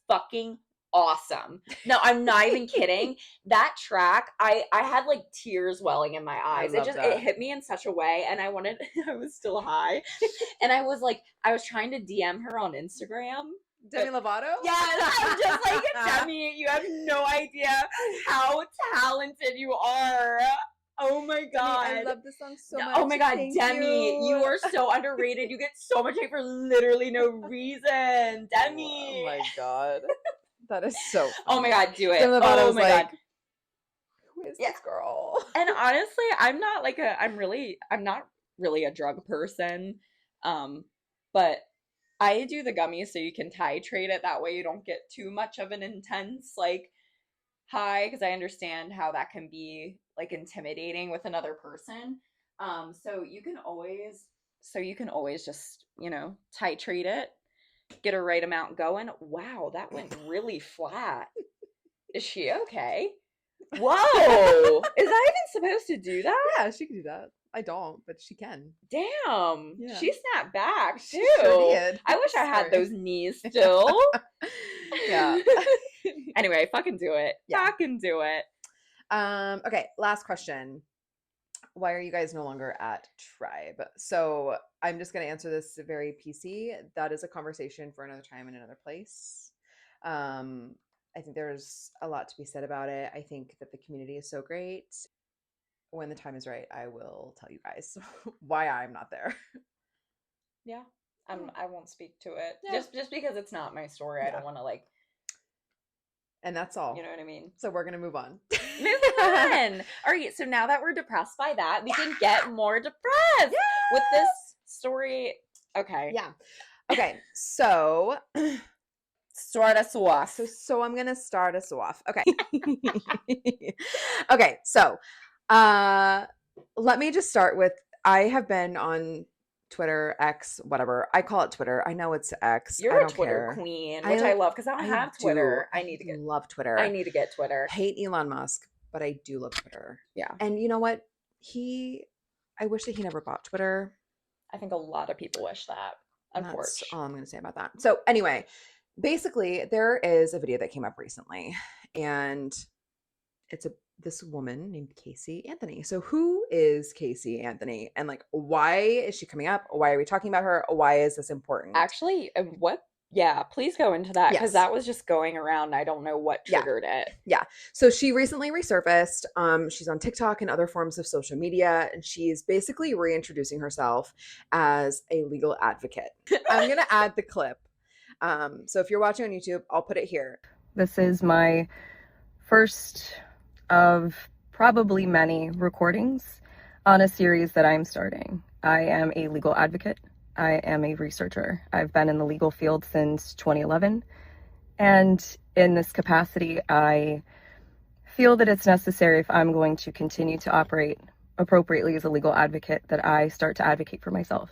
fucking awesome. No, I'm not even kidding. That track, I had like tears welling in my I eyes. love It that. hit me in such a way, and I was still high. And I was trying to DM her on Instagram. Demi Lovato? Yeah, and I'm just like, Demi, you have no idea how talented you are. Oh my god. Demi, I love this song so much. Oh my god, Thank Demi, you are so underrated. You get so much hate for literally no reason. Demi. Oh my god. That is so funny. Oh my god, do it. Demi Lovato Oh was my like, god. who is Yeah. this girl? And honestly, I'm not really a drug person. But I do the gummies so you can titrate it. That way you don't get too much of an intense like hi, because I understand how that can be like intimidating with another person. So you can always just, titrate it, get a right amount going. Wow, that went really flat. Is she okay? Whoa! Is that even supposed to do that? Yeah, she can do that. I don't, but she can. Damn. Yeah. She snapped back too. She sure did. I wish I had Sorry. those knees still. Yeah. Anyway, fucking do it. Yeah. Fucking do it. Okay, last question. Why are you guys no longer at Tribe? So I'm just going to answer this very PC. That is a conversation for another time in another place. I think there's a lot to be said about it. I think that the community is so great. When the time is right, I will tell you guys why I'm not there. Yeah. I won't speak to it. Yeah. Just because it's not my story. I Yeah. don't want to like, And that's all. you know what I mean? So we're going to move on. Move on. All right, so now that we're depressed by that, we can get more depressed with this story. Okay. Yeah. Okay. So Start us off. So I'm gonna start us off. Okay. Okay. So, let me just start with I have been on Twitter, X, whatever. I call it Twitter. I know it's X. You're I a don't Twitter care. queen, which I love because I don't have Twitter. I need to get. Love Twitter. I need to get Twitter. Hate Elon Musk, but I do love Twitter. Yeah. And you know what? I wish that he never bought Twitter. I think a lot of people wish that. Unfortunately. That's all I'm going to say about that. So anyway, basically, there is a video that came up recently, and it's this woman named Casey Anthony. So who is Casey Anthony, and like why is she coming up? Why are we talking about her? Why is this important? Actually, what? Yeah, please go into that because that was just going around. I don't know what triggered it. Yeah. So she recently resurfaced. She's on TikTok and other forms of social media, and she's basically reintroducing herself as a legal advocate. I'm gonna add the clip. So if you're watching on YouTube, I'll put it here. This is my first of probably many recordings on a series that I'm starting. I am a legal advocate. I am a researcher. I've been in the legal field since 2011. And in this capacity, I feel that it's necessary, if I'm going to continue to operate appropriately as a legal advocate, that I start to advocate for myself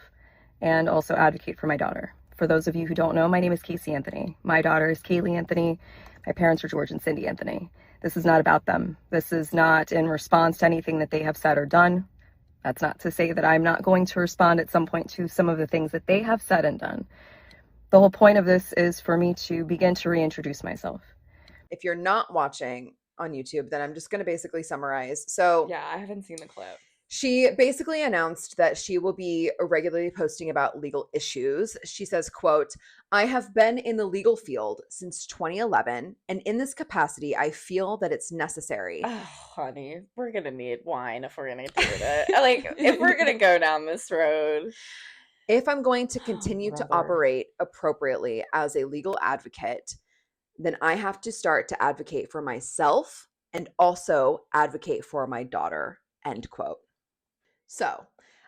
and also advocate for my daughter. For those of you who don't know, my name is Casey Anthony. My daughter is Kaylee Anthony. My parents are George and Cindy Anthony. This is not about them. This is not in response to anything that they have said or done. That's not to say that I'm not going to respond at some point to some of the things that they have said and done. The whole point of this is for me to begin to reintroduce myself. If you're not watching on YouTube, then I'm just going to basically summarize. So yeah, I haven't seen the clip. She basically announced that she will be regularly posting about legal issues. She says, quote, "I have been in the legal field since 2011, and in this capacity, I feel that it's necessary." Oh, honey, we're going to need wine if we're going to do it. Like, if we're going to go down this road. "If I'm going to continue to operate appropriately as a legal advocate, then I have to start to advocate for myself and also advocate for my daughter," end quote. So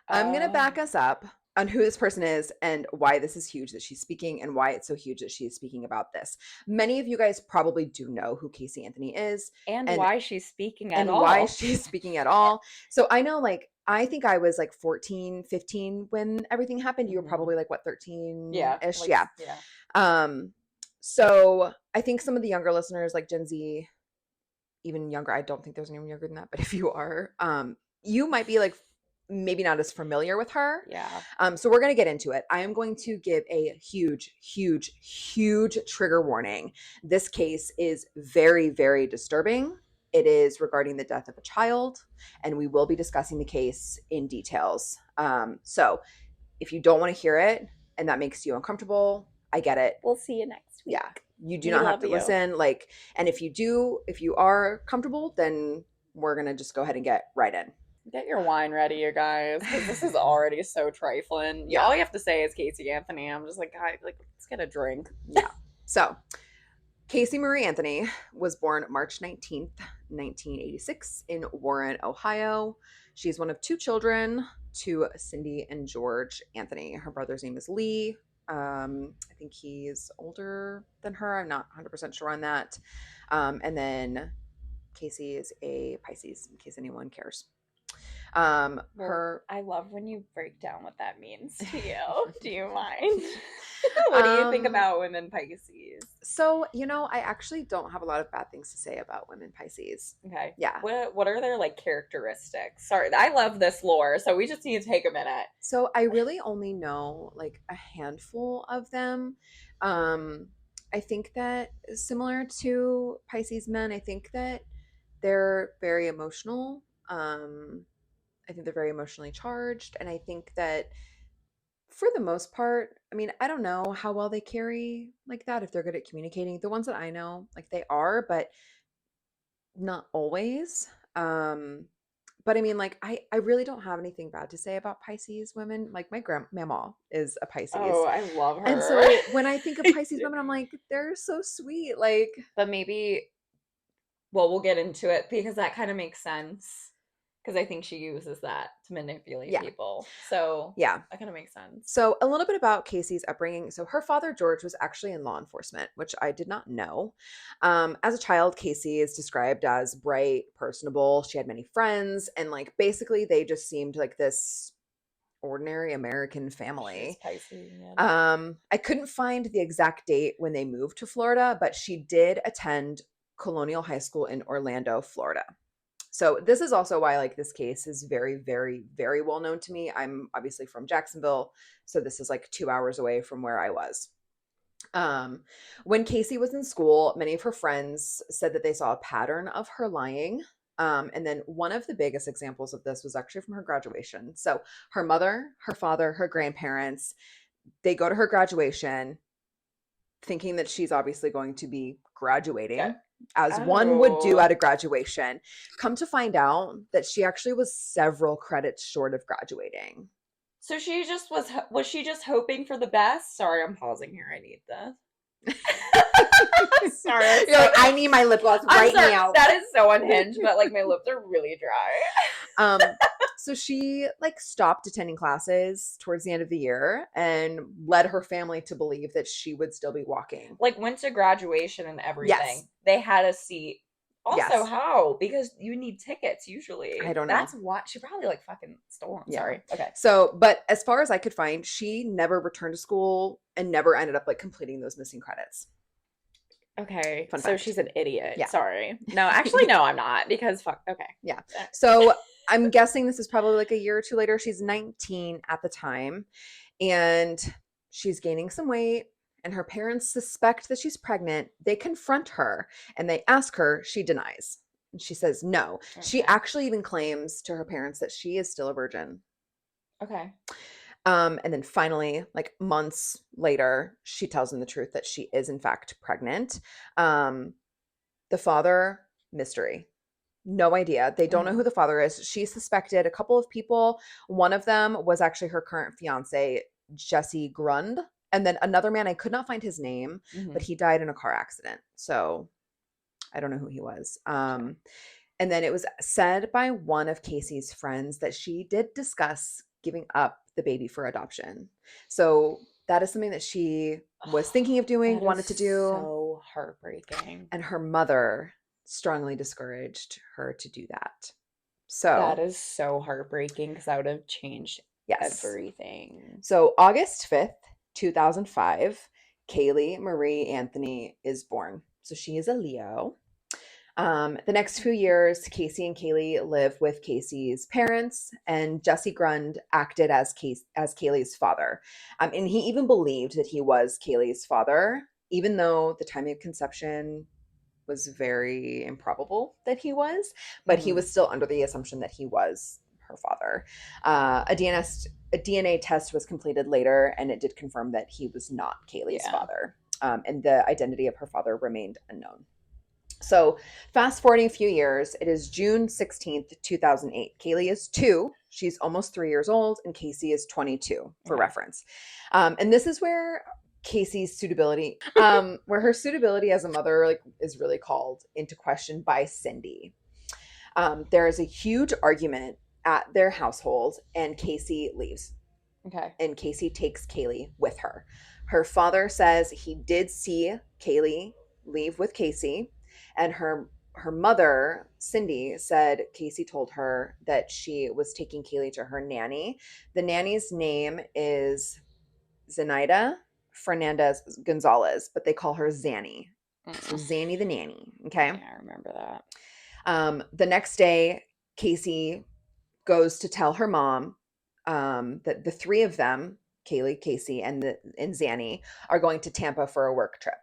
I'm going to back us up on who this person is and why this is huge that she's speaking and why it's so huge that she's speaking about this. Many of you guys probably do know who Casey Anthony is. And why she's speaking at all. And why she's speaking at all. So I know, like, I think I was like 14, 15 when everything happened. You were probably like, what, 13-ish? Like, yeah. So I think some of the younger listeners, like Gen Z, even younger, I don't think there's anyone younger than that, but if you are, you might be like maybe not as familiar with her. Yeah. So we're going to get into it. I am going to give a huge, huge, huge trigger warning. This case is very, very disturbing. It is regarding the death of a child, and we will be discussing the case in details. So if you don't want to hear it and that makes you uncomfortable, I get it. We'll see you next week. Yeah. You do not have to listen. Like, and if you are comfortable, then we're going to just go ahead and get right in. Get your wine ready, you guys, because this is already so trifling. Yeah, all you have to say is Casey Anthony. I'm just like, guys, like, let's get a drink. Yeah. So, Casey Marie Anthony was born March 19th, 1986 in Warren, Ohio. She's one of two children to Cindy and George Anthony. Her brother's name is Lee. I think he's older than her. I'm not 100% sure on that. And then Casey is a Pisces, in case anyone cares. I love when you break down what that means to you. Do you mind? What do you think about women Pisces? So, I actually don't have a lot of bad things to say about women Pisces. Okay. Yeah. What are their like characteristics? Sorry, I love this lore, so we just need to take a minute. So I really only know like a handful of them. I think that similar to Pisces men, I think that they're very emotional. I think they're very emotionally charged, and I think that for the most part, I mean, I don't know how well they carry like that if they're good at communicating. The ones that I know, like they are, but not always. But I mean, like I really don't have anything bad to say about Pisces women. Like my grandmama is a Pisces. Oh, I love her. And so when I think of Pisces women, I'm like, they're so sweet. Like, but maybe, well, we'll get into it because that kind of makes sense. Because I think she uses that to manipulate people. So yeah, that kind of makes sense. So a little bit about Casey's upbringing. So her father, George, was actually in law enforcement, which I did not know. As a child, Casey is described as bright, personable. She had many friends, and like basically they just seemed like this ordinary American family. I couldn't find the exact date when they moved to Florida, but she did attend Colonial High School in Orlando, Florida. So this is also why like this case is very, very, very well known to me. I'm obviously from Jacksonville, so this is like 2 hours away from where I was. When Casey was in school, many of her friends said that they saw a pattern of her lying. And then one of the biggest examples of this was actually from her graduation. So her mother, her father, her grandparents, they go to her graduation thinking that she's obviously going to be graduating, as one would do at a graduation. Come to find out that she actually was several credits short of graduating. So she just was she just hoping for the best? Sorry, I'm pausing here. I need this. Sorry. You're like, I need my lip gloss right now. That is so unhinged, but like my lips are really dry. So she like stopped attending classes towards the end of the year and led her family to believe that she would still be walking. Like went to graduation and everything. Yes. They had a seat. Also, how? Because you need tickets usually. I don't know. That's what she probably like fucking stole them. Yeah. Sorry. Okay. So, but as far as I could find, she never returned to school and never ended up like completing those missing credits. Okay. Fun fact. She's an idiot. Yeah. Sorry. No, actually, no, I'm not because fuck. Okay. Yeah. So I'm guessing this is probably like a year or two later. She's 19 at the time and she's gaining some weight. And her parents suspect that she's pregnant. They confront her and they ask her. She denies. And she says no. Okay. She actually even claims to her parents that she is still a virgin. Okay. And then finally, like months later, she tells them the truth that she is in fact pregnant. The father, mystery. No idea. They don't know who the father is. She suspected a couple of people. One of them was actually her current fiance, Jesse Grund. And then another man, I could not find his name, but he died in a car accident. So I don't know who he was. And then it was said by one of Casey's friends that she did discuss giving up the baby for adoption. So that is something that she was thinking of doing, wanted to do. So heartbreaking. And her mother strongly discouraged her to do that. So that is so heartbreaking because that would have changed everything. So August 5th, 2005, Kaylee Marie Anthony is born. So she is a Leo. The next few years, Casey and Kaylee live with Casey's parents, and Jesse Grund acted as Kaylee's father. And he even believed that he was Kaylee's father, even though the timing of conception was very improbable that he was, but he was still under the assumption that he was her father. A DNA test was completed later, and it did confirm that he was not Kaylee's father, and the identity of her father remained unknown. So fast forwarding a few years, it is June 16th, 2008. Kaylee is 2. She's almost 3 years old, and Casey is 22 for reference. And this is where Casey's suitability, where her suitability as a mother like is really called into question by Cindy. There is a huge argument at their household, and Casey leaves. Okay. And Casey takes Kaylee with her. Her father says he did see Kaylee leave with Casey, and her her mother, Cindy, said Casey told her that she was taking Kaylee to her nanny. The nanny's name is Zenaida Fernandez Gonzalez, but they call her Zanny. So Zanny the nanny. Okay. Yeah, I remember that. The next day, Casey goes to tell her mom that the three of them, Kaylee, Casey, and Zanny, are going to Tampa for a work trip.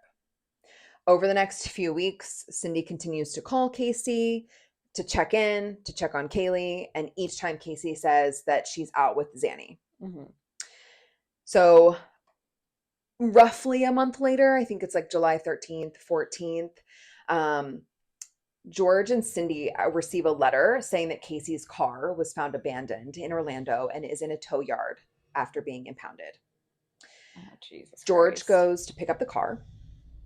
Over the next few weeks, Cindy continues to call Casey to check on Kaylee, and each time Casey says that she's out with Zanny. Mm-hmm. So roughly a month later, I think it's like July 13th, 14th, George and Cindy receive a letter saying that Casey's car was found abandoned in Orlando and is in a tow yard after being impounded. Oh, Jesus George Christ. goes to pick up the car,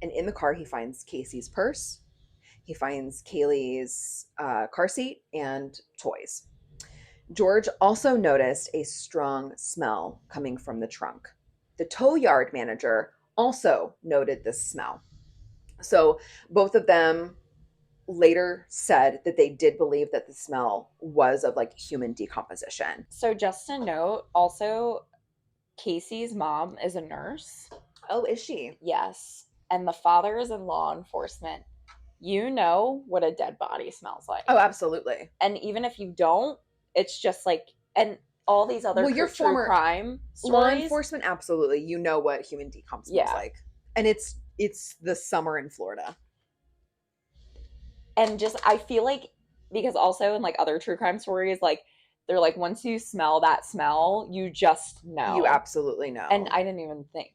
and in the car he finds Casey's purse. He finds Kaylee's car seat and toys. George also noticed a strong smell coming from the trunk. The tow yard manager also noted this smell. So both of them later said that they did believe that the smell was of like human decomposition. So just a note, also, Casey's mom is a nurse. Oh, is she? Yes. And the father is in law enforcement. You know what a dead body smells like. Oh, absolutely. And even if you don't, it's just like, and all these other true crime stories. Law enforcement, absolutely. You know what human decomp smells like. And it's the summer in Florida. And just, I feel like, because also in like other true crime stories, like, they're like, once you smell that smell, you just know. You absolutely know. And I didn't even think.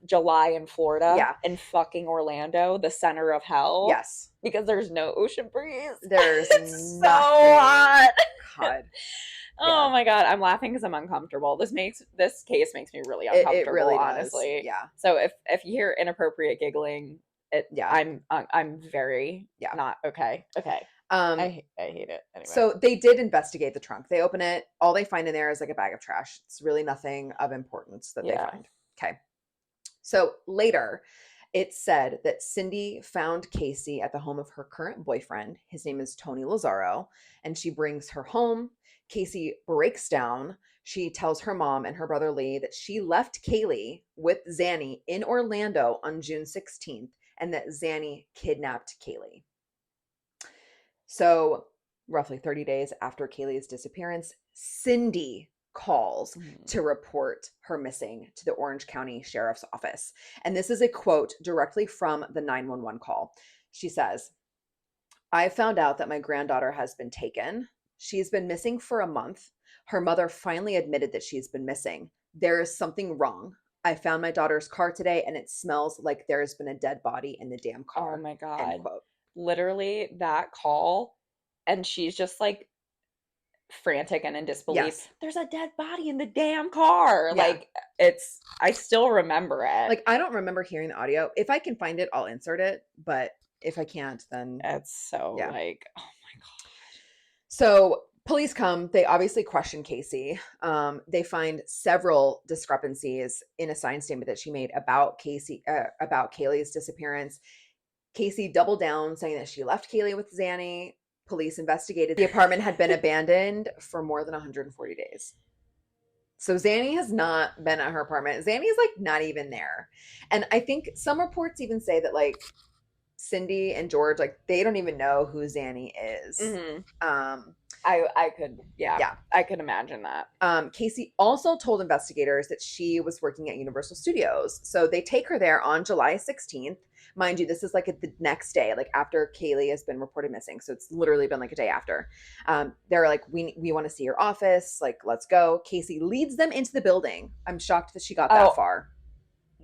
July in Florida. Yeah. In fucking Orlando, the center of hell. Yes. Because there's no ocean breeze. There's it's so hot. God. Oh my God. I'm laughing because I'm uncomfortable. This case makes me really uncomfortable, it really honestly. Does. Yeah. So if you hear inappropriate giggling, I'm very not okay. Okay. I hate it. Anyway. So they did investigate the trunk. They open it. All they find in there is like a bag of trash. It's really nothing of importance that they find. Okay. So later, it said that Cindy found Casey at the home of her current boyfriend. His name is Tony Lazaro, and she brings her home. Casey breaks down. She tells her mom and her brother Lee that she left Kaylee with Zanny in Orlando on June 16th and that Zanny kidnapped Kaylee. So roughly 30 days after Kaylee's disappearance, Cindy calls to report her missing to the Orange County Sheriff's Office. And this is a quote directly from the 911 call. She says, "I found out that my granddaughter has been taken. She's been missing for a month. Her mother finally admitted that she's been missing. There is something wrong. I found my daughter's car today and it smells like there's been a dead body in the damn car." Oh my God. End quote. Literally that call, and she's just like frantic and in disbelief. Yes. There's a dead body in the damn car. Yeah. Like, I still remember it. Like, I don't remember hearing the audio. If I can find it, I'll insert it. But if I can't, then it's so like, oh my God. So police come. They obviously question Casey. They find several discrepancies in a signed statement that she made about Kaylee's disappearance. Casey doubled down, saying that she left Kaylee with Zanny. Police investigated. The apartment had been abandoned for more than 140 days. So Zanny has not been at her apartment. Zanny's like not even there. And I think some reports even say that like Cindy and George, like they don't even know who Zanny is. Mm-hmm. I could, I could imagine that. Casey also told investigators that she was working at Universal Studios. So they take her there on July 16th. Mind you, this is like the next day, like after Kaylee has been reported missing. So it's literally been like a day after. They're like, we want to see your office. Like, let's go. Casey leads them into the building. I'm shocked that she got that far.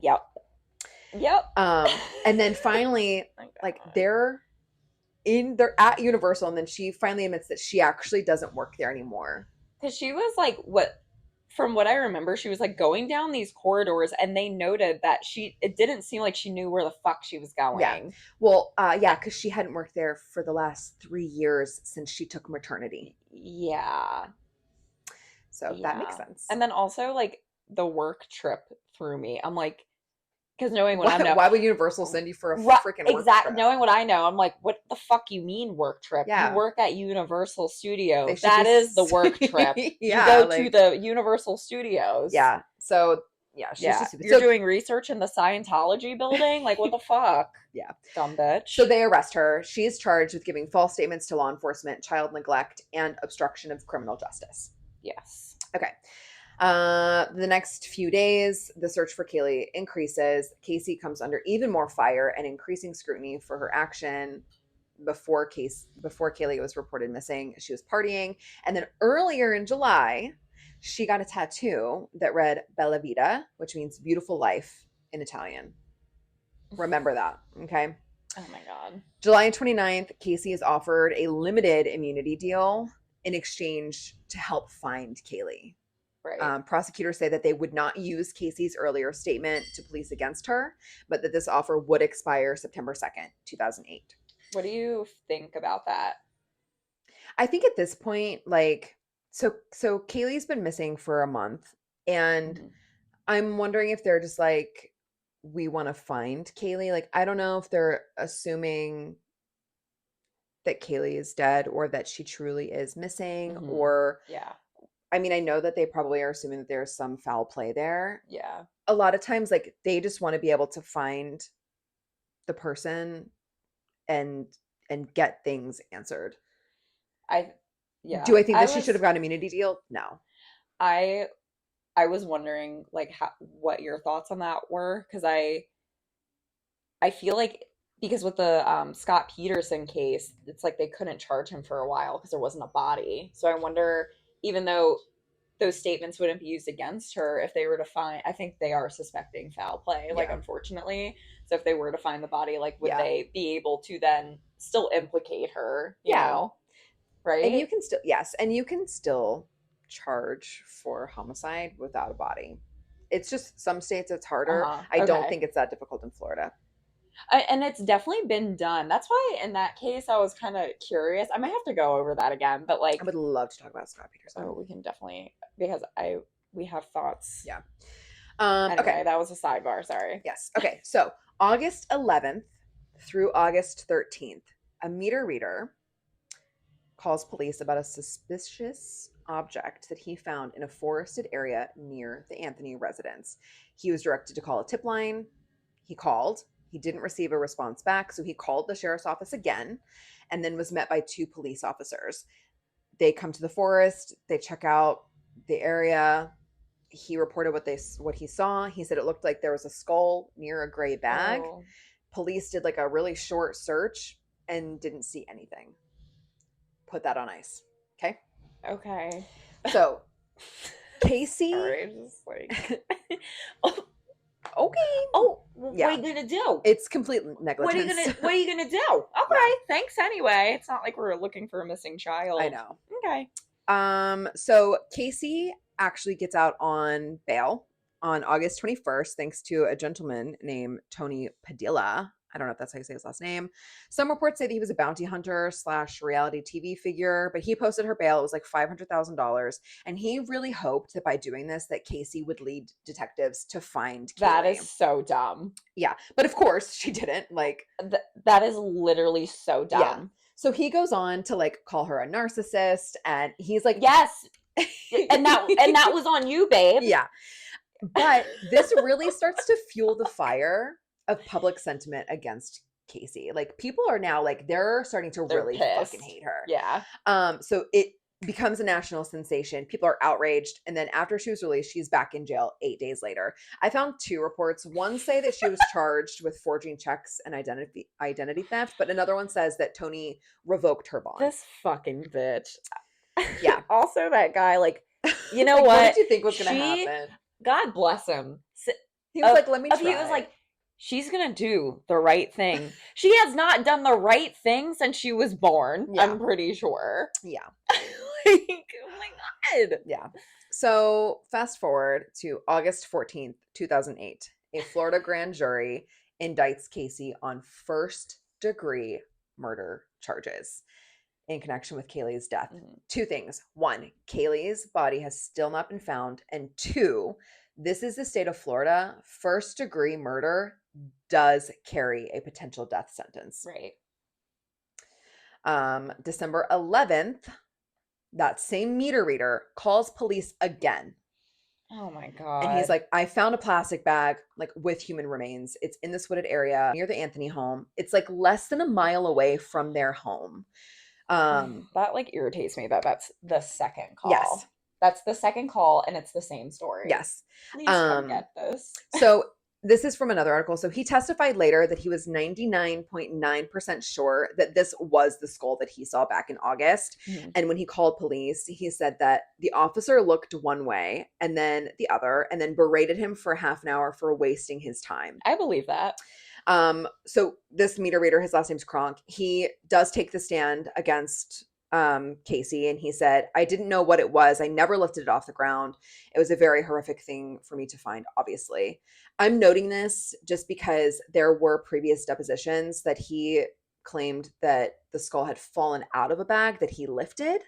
Yep. And then finally, like they're at Universal, and then she finally admits that she actually doesn't work there anymore. Because she was like, from what I remember, she was like going down these corridors, and they noted that it didn't seem like she knew where the fuck she was going. Yeah. Well, because she hadn't worked there for the last 3 years since she took maternity. Yeah. So that makes sense. And then also like the work trip threw me. I'm like, Because knowing what I know, Why would Universal send you for a freaking work trip? Knowing what I know, I'm like, what the fuck you mean work trip? Yeah. You work at Universal Studios. That is the work trip. Yeah, you go to the Universal Studios. Yeah. So yeah, she's just stupid. You're doing research in the Scientology building? Like, what the fuck? Yeah. Dumb bitch. So they arrest her. She is charged with giving false statements to law enforcement, child neglect, and obstruction of criminal justice. Yes. Okay. The next few days, the search for Kaylee increases. Casey comes under even more fire and increasing scrutiny for her action before Kaylee was reported missing. She was partying. And then earlier in July, she got a tattoo that read Bella Vita, which means beautiful life in Italian. Remember that, okay? Oh my God. July 29th, Casey is offered a limited immunity deal in exchange to help find Kaylee. Right. Prosecutors say that they would not use Casey's earlier statement to police against her, but that this offer would expire September 2nd, 2008. What do you think about that? I think at this point, like, so Kaylee's been missing for a month, and I'm wondering if they're just like, we want to find Kaylee. Like, I don't know if they're assuming that Kaylee is dead or that she truly is missing, or I mean, I know that they probably are assuming that there's some foul play there. Yeah. A lot of times, like, they just want to be able to find the person and get things answered. Do I think that she should have got an immunity deal? No. I was wondering, like, what your thoughts on that were, because I feel like, because with the Scott Peterson case, it's like they couldn't charge him for a while because there wasn't a body. So I wonder, even though those statements wouldn't be used against her, if they were to find, I think they are suspecting foul play, like, unfortunately. So if they were to find the body, like, would they be able to then still implicate her? You know? Right? And you can still, yes, and you can still charge for homicide without a body. It's just some states it's harder. I don't think it's that difficult in Florida. And it's definitely been done. That's why in that case I was kind of curious. I might have to go over that again, but like, I would love to talk about Scott Peterson. Oh, we can definitely, because we have thoughts. Yeah. Anyway, okay, that was a sidebar. Sorry. Yes. Okay. So August 11th through August 13th, a meter reader calls police about a suspicious object that he found in a forested area near the Anthony residence. He was directed to call a tip line. He called. He didn't receive a response back, so he called the sheriff's office again and then was met by 2 police officers. They come to the forest. They check out the area. He reported what he saw. He said it looked like there was a skull near a gray bag. Oh. Police did like a really short search and didn't see anything. Put that on ice. Okay? Okay. So, Casey... Sorry, just like... Okay. Oh, what are you gonna do? It's complete negligence. What are you gonna do? Okay, thanks anyway. It's not like we're looking for a missing child. I know. Okay. So Casey actually gets out on bail on August 21st, thanks to a gentleman named Tony Padilla. I don't know if that's how you say his last name. Some reports say that he was a bounty hunter / reality TV figure, but he posted her bail. It was like $500,000. And he really hoped that by doing this, that Casey would lead detectives to find Kaylee. That is so dumb. Yeah. But of course she didn't. Like, that is literally so dumb. Yeah. So he goes on to like call her a narcissist, and he's like, yes. and that was on you, babe. Yeah. But this really starts to fuel the fire of public sentiment against Casey. Like, people are now like, they're starting to really fucking hate her. Yeah. So it becomes a national sensation. People are outraged. And then after she was released, she's back in jail 8 days later. I found 2 reports. One say that she was charged with forging checks and identity theft, but another one says that Tony revoked her bond. This fucking bitch. Yeah. Also, that guy, like, you know like, what? What did you think was going to happen? God bless him. He was like, let me try. He was like, she's going to do the right thing. She has not done the right thing since she was born, I'm pretty sure. Yeah. Like, oh my God. Yeah. So fast forward to August 14th, 2008. A Florida grand jury indicts Casey on first-degree murder charges in connection with Kaylee's death. 2 things. 1, Kaylee's body has still not been found. And 2, This is the state of Florida. First-degree murder does carry a potential death sentence. Right. December 11th, that same meter reader calls police again. Oh my God. And he's like, I found a plastic bag like with human remains. It's in this wooded area near the Anthony home. It's like less than a mile away from their home. That like irritates me that that's the second call. Yes. That's the second call and it's the same story. Yes. Please come get this. So this is from another article. So he testified later that he was 99.9% sure that this was the skull that he saw back in August. Mhm. And when he called police, he said that the officer looked one way and then the other, and then berated him for half an hour for wasting his time. I believe that. So this meter reader, his last name's Kronk, he does take the stand against Casey, and he said, I didn't know what it was. I never lifted it off the ground. It was a very horrific thing for me to find, obviously. I'm noting this just because there were previous depositions that he claimed that the skull had fallen out of a bag that he lifted.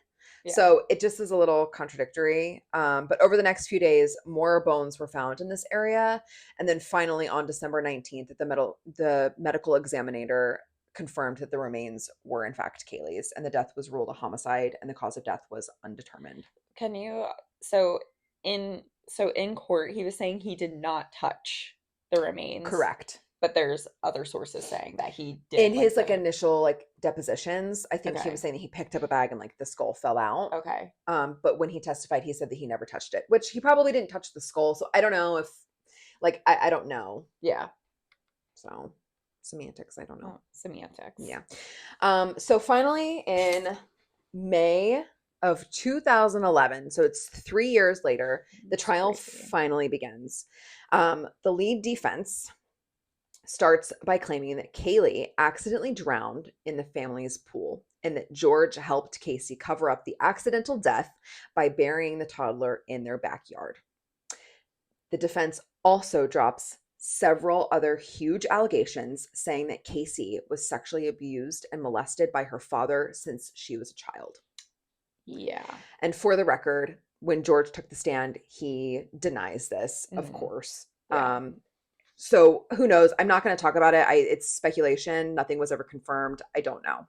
Yeah. So it just is a little contradictory. But over the next few days, more bones were found in this area. And then finally on December 19th, the medical examiner confirmed that the remains were in fact Kaylee's, and the death was ruled a homicide and the cause of death was undetermined. So in court he was saying he did not touch the remains. Correct. But there's other sources saying that he did. In his like initial like depositions, I think he Okay. was saying that he picked up a bag and like the skull fell out. Okay. But when he testified, he said that he never touched it, which he probably didn't touch the skull. So I don't know if like I don't know. Yeah. So semantics, I don't know. Oh, semantics. Yeah. So finally in May of 2011, so it's 3 years later, the trial finally begins. The lead defense starts by claiming that Kaylee accidentally drowned in the family's pool and that George helped Casey cover up the accidental death by burying the toddler in their backyard. The defense also drops several other huge allegations saying that Casey was sexually abused and molested by her father since she was a child. Yeah. And for the record, when George took the stand, he denies this, of course. Yeah. So who knows? I'm not going to talk about it. It's speculation. Nothing was ever confirmed. I don't know.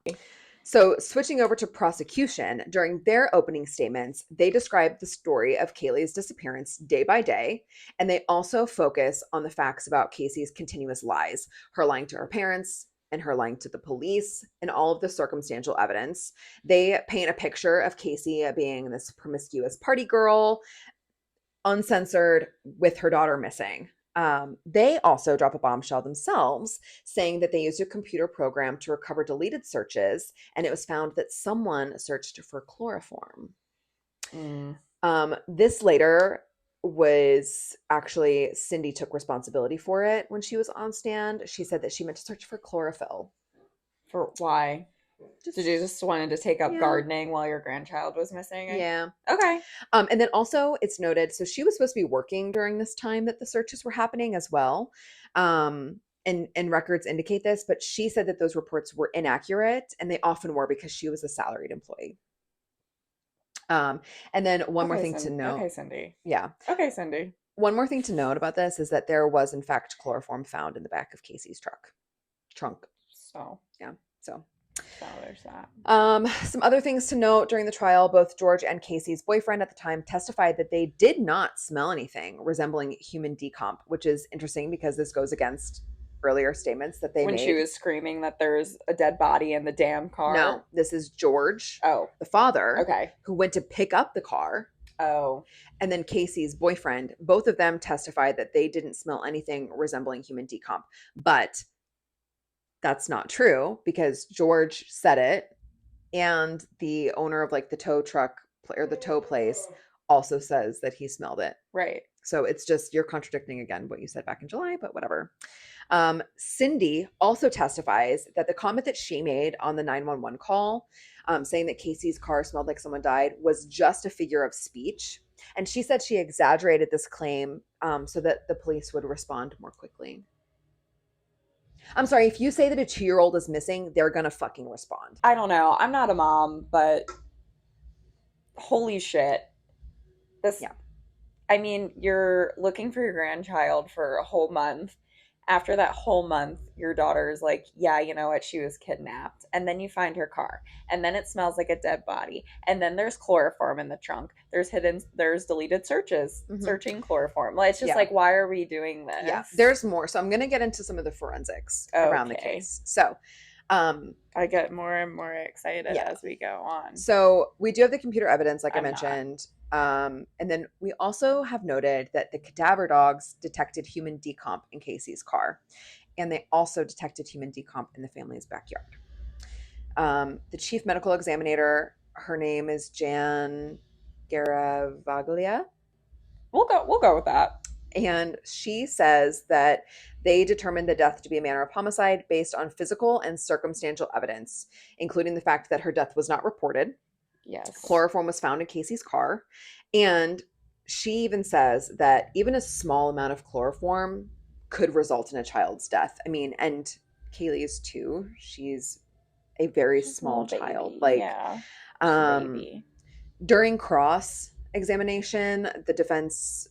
So switching over to prosecution, during their opening statements, they describe the story of Kaylee's disappearance day by day, and they also focus on the facts about Casey's continuous lies, her lying to her parents and her lying to the police, and all of the circumstantial evidence. They paint a picture of Casey being this promiscuous party girl, uncensored, with her daughter missing. They also drop a bombshell themselves, saying that they used a computer program to recover deleted searches, and it was found that someone searched for chloroform. This later was actually Cindy took responsibility for it when she was on stand. She said that she meant to search for chlorophyll. For why? Did you just wanted to take up Yeah. gardening while your grandchild was missing? Yeah. Okay. And then also it's noted, so she was supposed to be working during this time that the searches were happening as well. And records indicate this, but she said that those reports were inaccurate, and they often were because she was a salaried employee. And then one more thing to note. Okay, Cindy. Yeah. Okay, Cindy. One more thing to note about this is that there was in fact chloroform found in the back of Casey's trunk. So yeah. So there's that. Some other things to note during the trial, both George and Casey's boyfriend at the time testified that they did not smell anything resembling human decomp, which is interesting because this goes against earlier statements that they made. When she was screaming that there's a dead body in the damn car? No, this is George, the father, who went to pick up the car. And then Casey's boyfriend, both of them testified that they didn't smell anything resembling human decomp. But that's not true because George said it, and the owner of like the tow truck or the tow place also says that he smelled it. Right. So it's just, you're contradicting again what you said back in July, but whatever. Cindy also testifies that the comment that she made on the 911 call, saying that Casey's car smelled like someone died, was just a figure of speech. And she said she exaggerated this claim so that the police would respond more quickly. I'm sorry, if you say that a 2-year-old is missing, they're gonna fucking respond. I don't know. I'm not a mom, but holy shit. I mean, you're looking for your grandchild for a whole month. After that whole month, your daughter's like, yeah, you know what? She was kidnapped. And then you find her car. And then it smells like a dead body. And then there's chloroform in the trunk. There's deleted searches searching chloroform. Like, it's just like, why are we doing this? Yeah, there's more. So I'm going to get into some of the forensics around the case. So I get more and more excited as we go on. So we do have the computer evidence, like I mentioned. And then we also have noted that the cadaver dogs detected human decomp in Casey's car. And they also detected human decomp in the family's backyard. The chief medical examiner, her name is Jan Garavaglia. We'll go with that. And she says that they determined the death to be a manner of homicide based on physical and circumstantial evidence, including the fact that her death was not reported. Yes. Chloroform was found in Casey's car. And she even says that even a small amount of chloroform could result in a child's death. I mean, and Kaylee's too. She's a very small child. Like, baby. During cross examination, the defense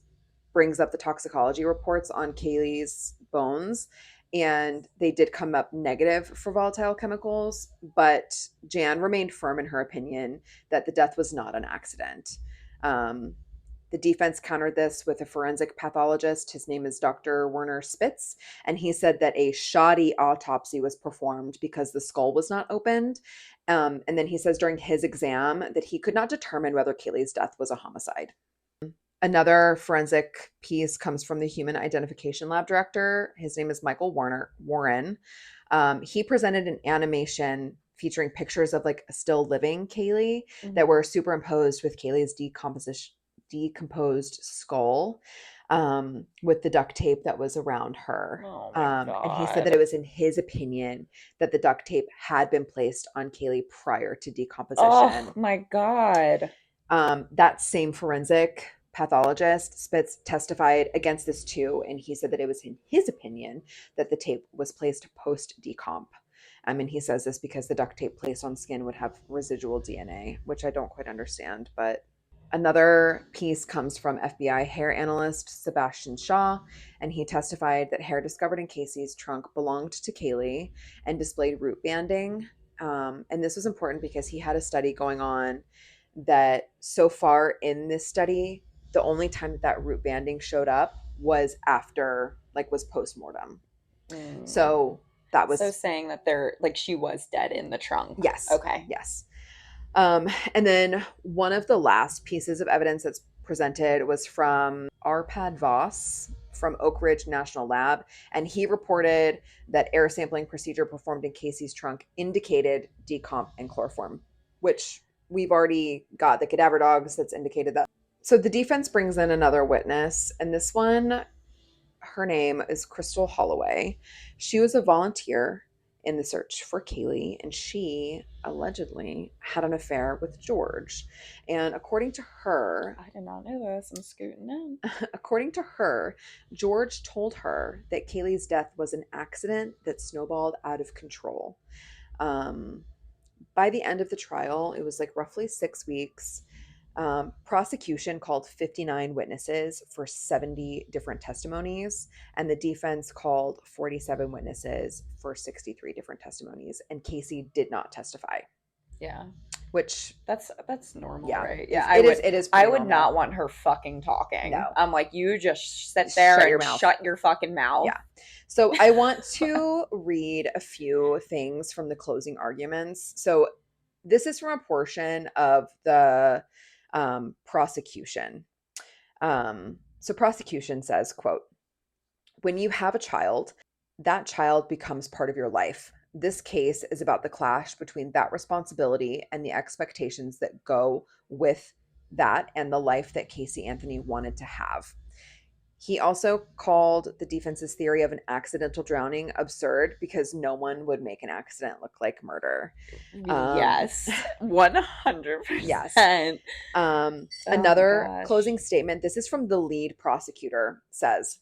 brings up the toxicology reports on Kaylee's bones, and they did come up negative for volatile chemicals, but Jan remained firm in her opinion that the death was not an accident. The defense countered this with a forensic pathologist. His name is Dr. Werner Spitz, and he said that a shoddy autopsy was performed because the skull was not opened. And then he says during his exam that he could not determine whether Kaylee's death was a homicide. Another forensic piece comes from the Human Identification Lab director. His name is Michael Warren. He presented an animation featuring pictures of like a still living Kaylee that were superimposed with Kaylee's decomposed skull with the duct tape that was around her. Oh my God. And he said that it was in his opinion that the duct tape had been placed on Kaylee prior to decomposition. Oh my God. That same forensic pathologist, Spitz, testified against this too, and he said that it was in his opinion that the tape was placed post-decomp. And he says this because the duct tape placed on skin would have residual DNA, which I don't quite understand. But another piece comes from FBI hair analyst Sebastian Shaw, and he testified that hair discovered in Casey's trunk belonged to Kaylee and displayed root banding. And this was important because he had a study going on that so far in this study, the only time that root banding showed up was after, like, was post-mortem. So that was... So saying that she was dead in the trunk. Yes. Okay. Yes. And then one of the last pieces of evidence that's presented was from Arpad Voss from Oak Ridge National Lab, and he reported that air sampling procedure performed in Casey's trunk indicated decomp and chloroform, which we've already got the cadaver dogs that's indicated that. So the defense brings in another witness, and this one, her name is Crystal Holloway. She was a volunteer in the search for Kaylee, and she allegedly had an affair with George. And according to her... I did not know this. I'm scooting in. According to her, George told her that Kaylee's death was an accident that snowballed out of control. By the end of the trial, it was like roughly 6 weeks. Prosecution called 59 witnesses for 70 different testimonies, and the defense called 47 witnesses for 63 different testimonies, and Casey did not testify. Yeah. Which that's normal, yeah, right? Yeah, it is. I would not want her fucking talking. No. I'm like, you just sit there and shut your fucking mouth. Yeah. So I want to read a few things from the closing arguments. So this is from a portion of the prosecution. So prosecution says, quote, "When you have a child, that child becomes part of your life. This case is about the clash between that responsibility and the expectations that go with that and the life that Casey Anthony wanted to have." He also called the defense's theory of an accidental drowning absurd because no one would make an accident look like murder. Yes, 100%. Yes. Another closing statement. This is from the lead prosecutor. Says,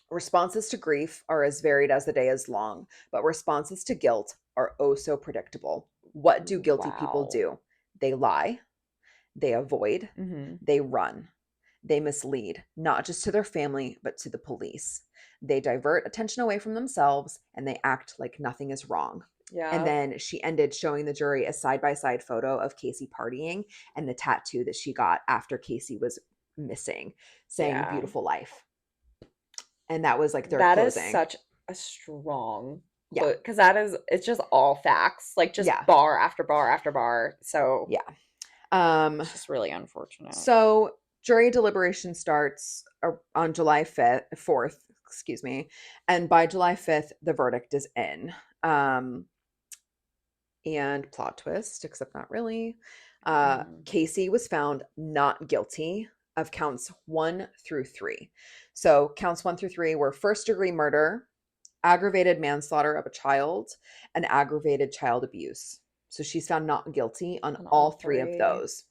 "Responses to grief are as varied as the day is long, but responses to guilt are oh so predictable. What do guilty people do? They lie, they avoid, they run. They mislead, not just to their family, but to the police. They divert attention away from themselves and they act like nothing is wrong. Yeah. And then she ended showing the jury a side-by-side photo of Casey partying and the tattoo that she got after Casey was missing, saying beautiful life. And that was like their that closing. Is such a strong yeah, because it's just all facts, like just bar after bar after bar. So it's just really unfortunate. So jury deliberation starts on July 4th, excuse me, and by July 5th the verdict is in. And plot twist, except not really. Casey was found not guilty of counts 1 through 3. So counts 1 through 3 were first-degree murder, aggravated manslaughter of a child, and aggravated child abuse. So she's found not guilty on all three of those.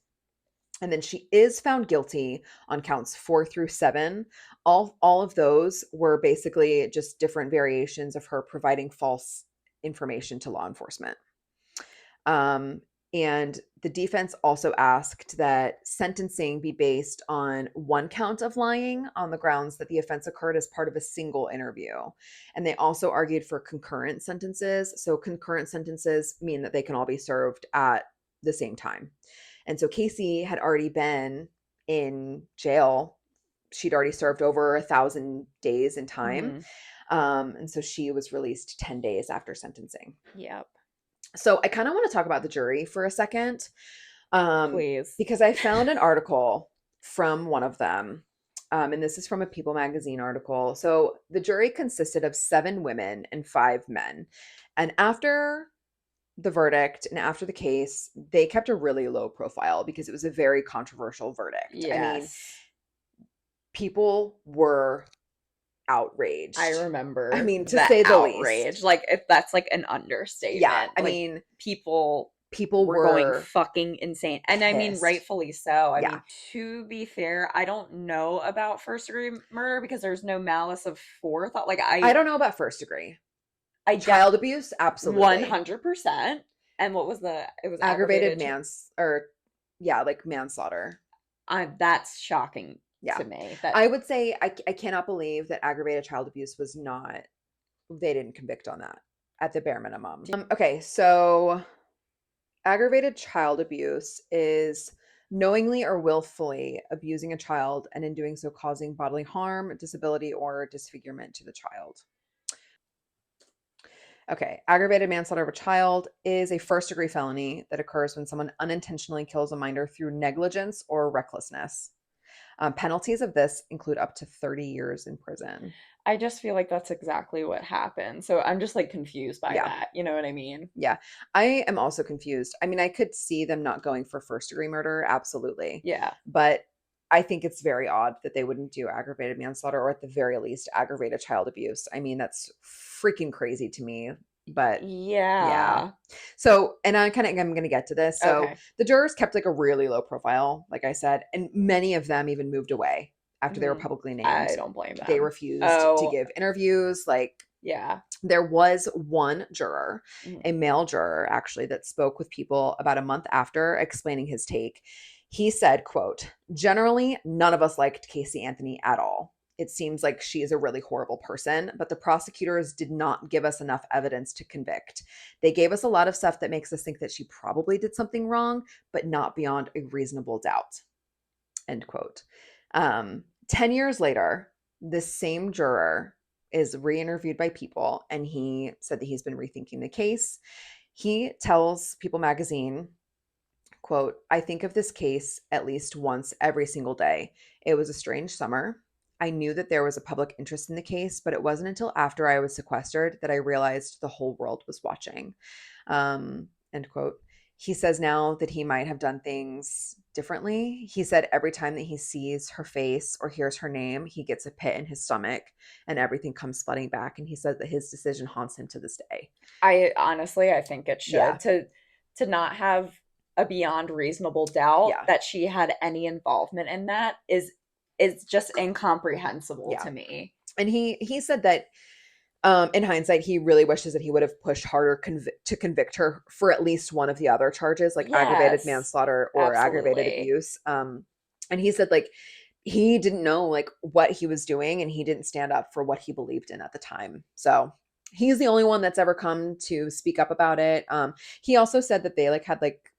And then she is found guilty on counts 4 through 7. All of those were basically just different variations of her providing false information to law enforcement. And the defense also asked that sentencing be based on 1 count of lying on the grounds that the offense occurred as part of a single interview. And they also argued for concurrent sentences. So concurrent sentences mean that they can all be served at the same time. And so Casey had already been in jail. She'd already served over 1,000 days in time. And so she was released 10 days after sentencing. Yep. So I kind of want to talk about the jury for a second. Please. Because I found an article from one of them. And this is from a People magazine article. So the jury consisted of 7 women and 5 men. And after the verdict and after the case, they kept a really low profile because it was a very controversial verdict. Yes. I mean, people were outraged. I remember. I mean, to say the outrage. least. Like, if that's like an understatement. Yeah, I like, mean, people were going fucking insane. And I mean, rightfully so. I mean, to be fair, I don't know about first-degree murder because there's no malice of forethought. Like, I don't know about first degree. Child abuse, absolutely. 100%. And what was it was aggravated manslaughter. That's shocking to me. I would say I cannot believe that aggravated child abuse was not, they didn't convict on that at the bare minimum. Okay, so aggravated child abuse is knowingly or willfully abusing a child and in doing so causing bodily harm, disability, or disfigurement to the child. Okay, aggravated manslaughter of a child is a first-degree felony that occurs when someone unintentionally kills a minor through negligence or recklessness. Penalties of this include up to 30 years in prison. I just feel like that's exactly what happened. So I'm just like confused by that. You know what I mean? Yeah. I am also confused. I mean, I could see them not going for first-degree murder. Absolutely. Yeah. But I think it's very odd that they wouldn't do aggravated manslaughter or at the very least aggravated child abuse. I mean, that's freaking crazy to me. But yeah. So, and I'm going to get to this. So the jurors kept like a really low profile, like I said, and many of them even moved away after they were publicly named. I don't blame them. They refused to give interviews. Like, there was one juror, a male juror actually, that spoke with People about a month after explaining his take. He said, quote, "Generally, none of us liked Casey Anthony at all. It seems like she is a really horrible person, but the prosecutors did not give us enough evidence to convict. They gave us a lot of stuff that makes us think that she probably did something wrong, but not beyond a reasonable doubt." End quote. 10 years later, this same juror is re-interviewed by People, and he said that he's been rethinking the case. He tells People magazine, quote, "I think of this case at least once every single day. It was a strange summer. I knew that there was a public interest in the case, but it wasn't until after I was sequestered that I realized the whole world was watching." End quote. He says now that he might have done things differently. He said every time that he sees her face or hears her name, he gets a pit in his stomach and everything comes flooding back. And he says that his decision haunts him to this day. I think it should. To not have a beyond reasonable doubt that she had any involvement in that is just incomprehensible to me. And he said that in hindsight, he really wishes that he would have pushed harder to convict her for at least one of the other charges, like aggravated manslaughter or aggravated abuse. And he said, like, he didn't know like what he was doing, and he didn't stand up for what he believed in at the time. So he's the only one that's ever come to speak up about it. He also said that they like had like,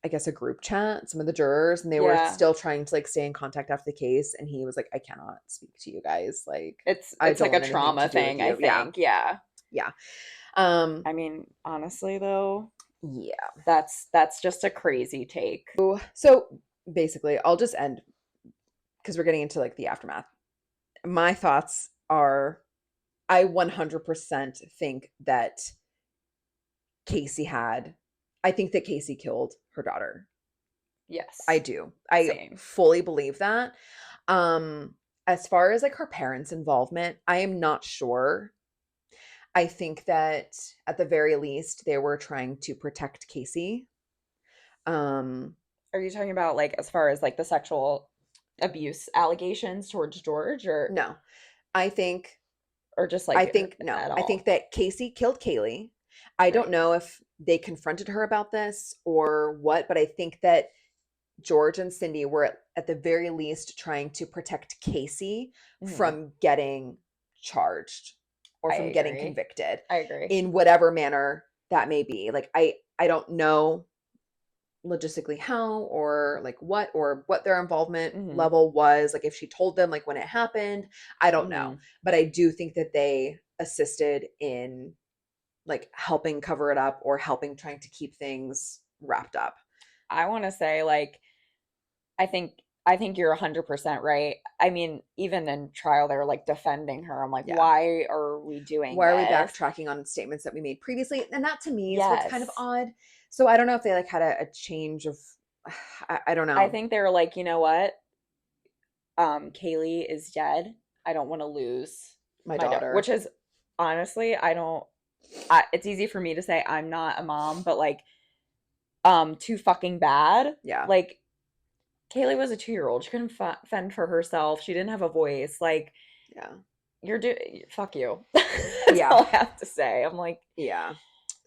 I guess, a group chat, some of the jurors, and they were still trying to like stay in contact after the case. And he was like, I cannot speak to you guys. Like, it's I don't like a want anything trauma to do with thing, I you. Yeah. think. Yeah. Yeah. I mean, honestly though, Yeah. that's just a crazy take. So basically, I'll just end because we're getting into like the aftermath. My thoughts are, I 100% think that I think that Casey killed her daughter. Yes. I do. I fully believe that. As far as like her parents' involvement, I am not sure. I think that at the very least they were trying to protect Casey. Are you talking about like as far as like the sexual abuse allegations towards George, or no. I think just like no. at all? I think that Casey killed Kaylee. I don't know if they confronted her about this or what, but I think that George and Cindy were at the very least trying to protect Casey from getting charged or from getting convicted. I agree. In whatever manner that may be. Like I don't know logistically how or like what their involvement level was, like if she told them like when it happened, I don't know, but I do think that they assisted in like helping cover it up or helping trying to keep things wrapped up. I want to say like I think you're 100% right. I mean, even in trial they're like defending her. I'm like, why are we doing why are we this? backtracking on statements that we made previously? And that to me is what's kind of odd. So I don't know if they like had a change of I don't know. I think they were like, you know what? Kaylee is dead. I don't want to lose my daughter. Which is honestly, it's easy for me to say I'm not a mom, but like too fucking bad. Yeah. Like Kaylee was a 2-year-old. She couldn't fend for herself. She didn't have a voice. Like, yeah, fuck you. That's all I have to say. I'm like, yeah.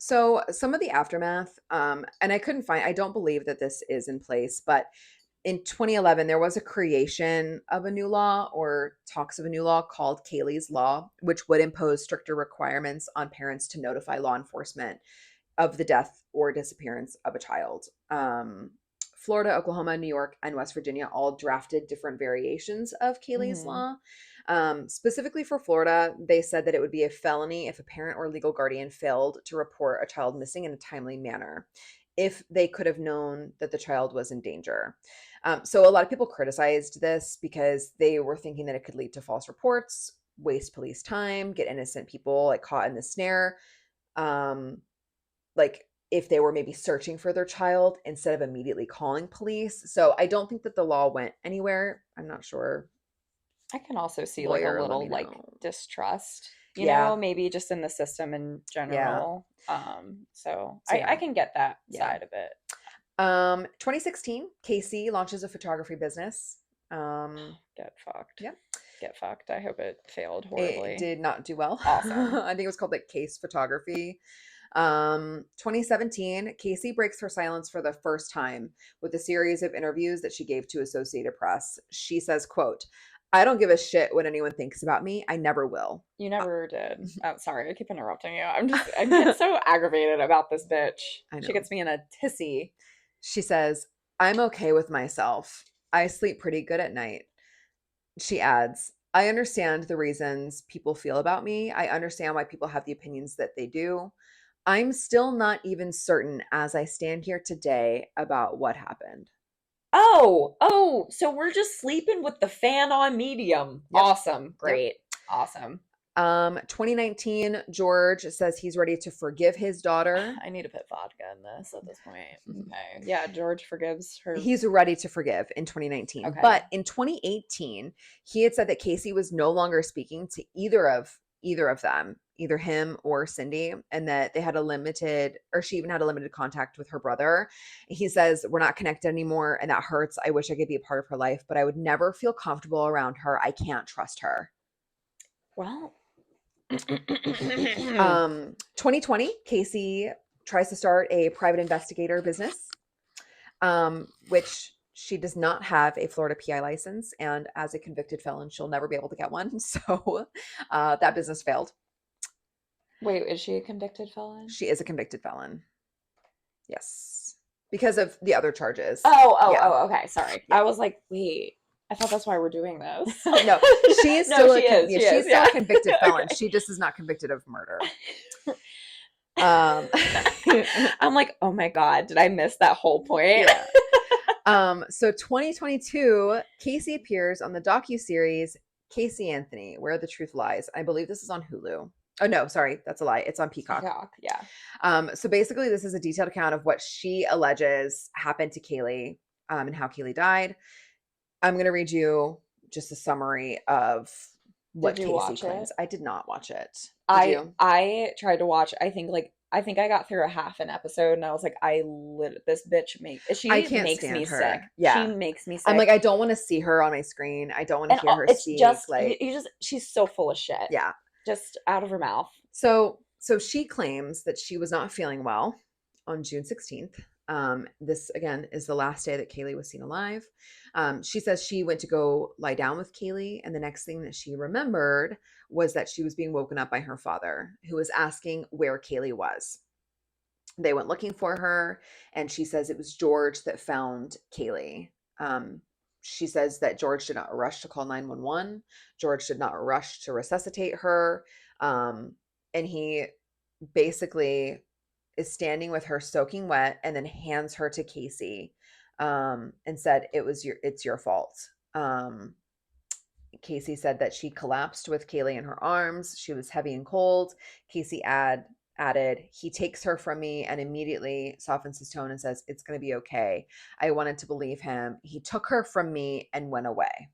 So some of the aftermath, and I don't believe that this is in place, but in 2011, there was a creation of a new law or talks of a new law called Kaylee's Law, which would impose stricter requirements on parents to notify law enforcement of the death or disappearance of a child. Florida, Oklahoma, New York, and West Virginia all drafted different variations of Kaylee's Law. Specifically for Florida, they said that it would be a felony if a parent or legal guardian failed to report a child missing in a timely manner if they could have known that the child was in danger. So a lot of people criticized this because they were thinking that it could lead to false reports, waste police time, get innocent people like caught in the snare. Like if they were maybe searching for their child instead of immediately calling police. So I don't think that the law went anywhere. I'm not sure. I can also see like a little like distrust, you know, maybe just in the system in general. So I can get that side of it. 2016, Casey launches a photography business. Get fucked. Yeah. Get fucked. I hope it failed horribly. It did not do well. Awesome. I think it was called like Case Photography. 2017, Casey breaks her silence for the first time with a series of interviews that she gave to Associated Press. She says, quote, I don't give a shit what anyone thinks about me. I never will. You never did. Oh, sorry, I keep interrupting you. I get so aggravated about this bitch. She gets me in a tizzy. She says, I'm okay with myself. I sleep pretty good at night. She adds, I understand the reasons people feel about me. I understand why people have the opinions that they do. I'm still not even certain as I stand here today about what happened. Oh, so we're just sleeping with the fan on medium. Yep. Awesome. Great. Yep. Awesome. 2019, George says he's ready to forgive his daughter. I need to put vodka in this at this point. Okay. Yeah, George forgives her. He's ready to forgive in 2019. Okay. But in 2018, he had said that Casey was no longer speaking to either of them, either him or Cindy, and that they had she even had a limited contact with her brother. He says, we're not connected anymore, and that hurts. I wish I could be a part of her life, but I would never feel comfortable around her. I can't trust her. Well, 2020, Casey tries to start a private investigator business, which She does not have a Florida PI license, and as a convicted felon, she'll never be able to get one. So that business failed. Wait, is she a convicted felon? She is a convicted felon. Yes. Because of the other charges. Oh, okay. Sorry. Yeah. I was like, wait, I thought that's why we're doing this. No, she is No, still she is. she's still a convicted felon. Okay. She just is not convicted of murder. I'm like, oh my God, did I miss that whole point? Yeah. So 2022, Casey appears on the docuseries Casey Anthony, Where the Truth Lies. I believe this is on Hulu. Oh no, sorry, that's a lie. It's on Peacock. Yeah. So basically, this is a detailed account of what she alleges happened to Kaylee, and how Kaylee died. I'm gonna read you just a summary of what Casey claims. I did not watch it. Did you? I tried to watch. I think I got through a half an episode, and I was like, this bitch I can't makes stand me her. sick. Yeah. She makes me sick. I'm like, I don't want to see her on my screen. I don't want to hear her it's speak. just Like, she's so full of shit. yeah. Just out of her mouth. So she claims that she was not feeling well on June 16th. This again is the last day that Kaylee was seen alive. She says she went to go lie down with Kaylee, and the next thing that she remembered was that she was being woken up by her father, who was asking where Kaylee was. They went looking for her, and she says it was George that found Kaylee. She says that George did not rush to call 911. George did not rush to resuscitate her. And he basically is standing with her soaking wet and then hands her to Casey, and said, it's your fault. Casey said that she collapsed with Kaylee in her arms. She was heavy and cold. Casey added, he takes her from me and immediately softens his tone and says, it's going to be okay. I wanted to believe him. He took her from me and went away.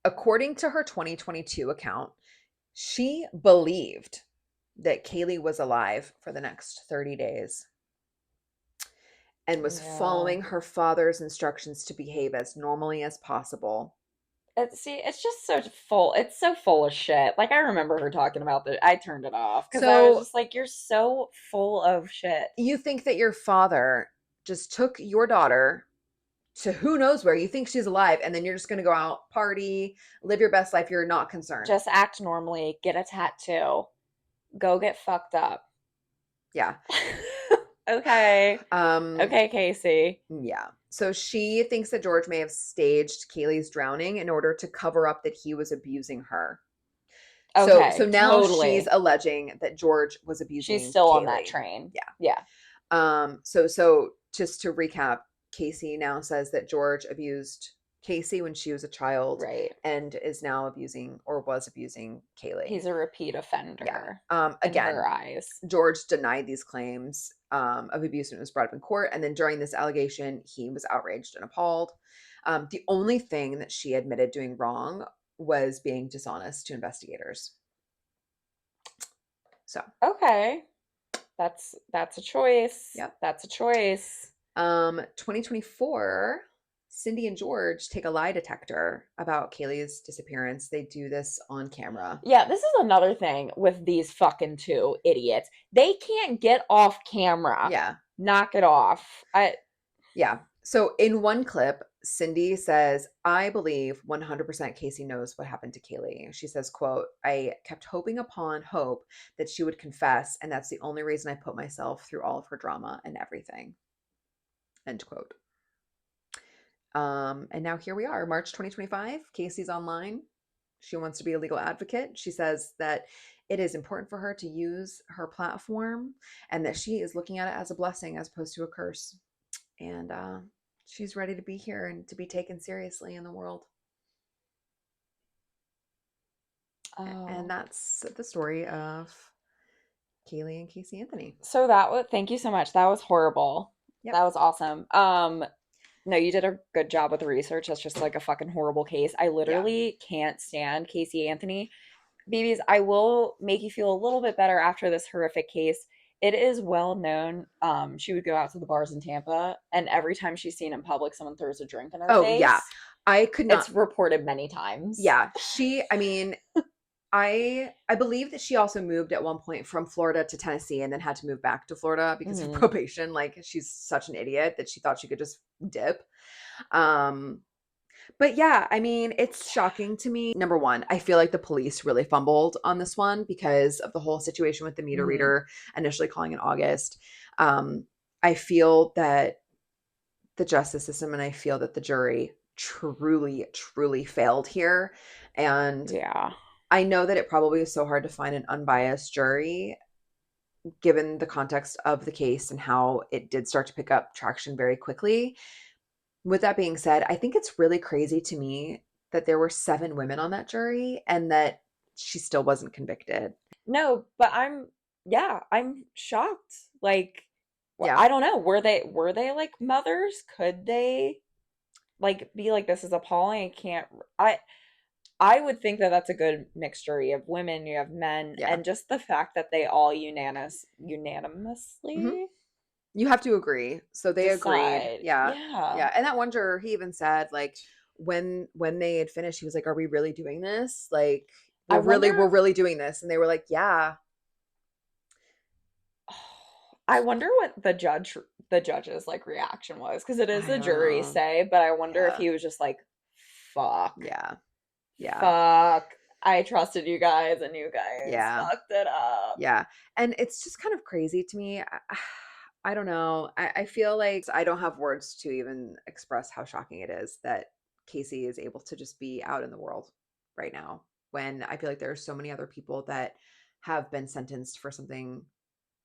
According to her 2022 account, she believed that Kaylee was alive for the next 30 days and was following her father's instructions to behave as normally as possible. It's just so full. It's so full of shit. Like, I remember her talking about that. I turned it off because I was just like, you're so full of shit. You think that your father just took your daughter to who knows where, you think she's alive, and then you're just going to go out, party, live your best life. You're not concerned. Just act normally, get a tattoo, go get fucked up. Yeah. Okay. Okay, Casey. Yeah. So she thinks that George may have staged Kaylee's drowning in order to cover up that he was abusing her. Okay, so now she's alleging that George was abusing She's still Kaylee. On that train. Yeah. So just to recap, Casey now says that George abused Casey when she was a child, right, and is now abusing or was abusing Kaylee. He's a repeat offender. Yeah. Again, in her eyes. George denied these claims of abuse when it was brought up in court, and then during this allegation, he was outraged and appalled. The only thing that she admitted doing wrong was being dishonest to investigators. So okay, that's a choice. Yep, that's a choice. 2024, Cindy and George take a lie detector about Kaylee's disappearance. They do this on camera. Yeah, this is another thing with these fucking two idiots. They can't get off camera. Yeah. Knock it off. Yeah. So in one clip, Cindy says, I believe 100% Casey knows what happened to Kaylee. She says, quote, I kept hoping upon hope that she would confess, and that's the only reason I put myself through all of her drama and everything. End quote. And now here we are, March 2025. Casey's online. She wants to be a legal advocate. She says that it is important for her to use her platform and that she is looking at it as a blessing as opposed to a curse. And she's ready to be here and to be taken seriously in the world. Oh. And that's the story of Kaylee and Casey Anthony. So thank you so much. That was horrible. Yep. That was awesome. No, you did a good job with the research. That's just like a fucking horrible case. I literally can't stand Casey Anthony. BBs, I will make you feel a little bit better after this horrific case. It is well known. She would go out to the bars in Tampa, and every time she's seen in public, someone throws a drink in her face. Oh, yeah. I could not. It's reported many times. Yeah. I mean, I believe that she also moved at one point from Florida to Tennessee and then had to move back to Florida because of probation. Like she's such an idiot that she thought she could just dip. But yeah, I mean, it's shocking to me. Number one, I feel like the police really fumbled on this one because of the whole situation with the meter reader initially calling in August. I feel that the justice system and I feel that the jury truly, truly failed here. And Yeah. I know that it probably is so hard to find an unbiased jury given the context of the case and how it did start to pick up traction very quickly. With that being said, I think it's really crazy to me that there were 7 women on that jury and that she still wasn't convicted. No, but I'm shocked. Like, Yeah. I don't know. Were they like mothers? Could they like be like, this is appalling? I would think that that's a good mixture. You have women, you have men, Yeah. and just the fact that they all unanimously You have to agree. So they agreed. decide. Yeah. Yeah. Yeah. And that one juror, he even said, like, when they had finished, he was like, "Are we really doing this? Like, I wonder, we're really doing this." And they were like, "Yeah." I wonder what the judge's like reaction was, because it is I the don't jury know. say, but I wonder if Yeah. he was just like, fuck. Yeah. Yeah. Fuck. I trusted you guys and you guys Yeah. fucked it up. Yeah. And it's just kind of crazy to me. I don't know. I feel like I don't have words to even express how shocking it is that Casey is able to just be out in the world right now when I feel like there are so many other people that have been sentenced for something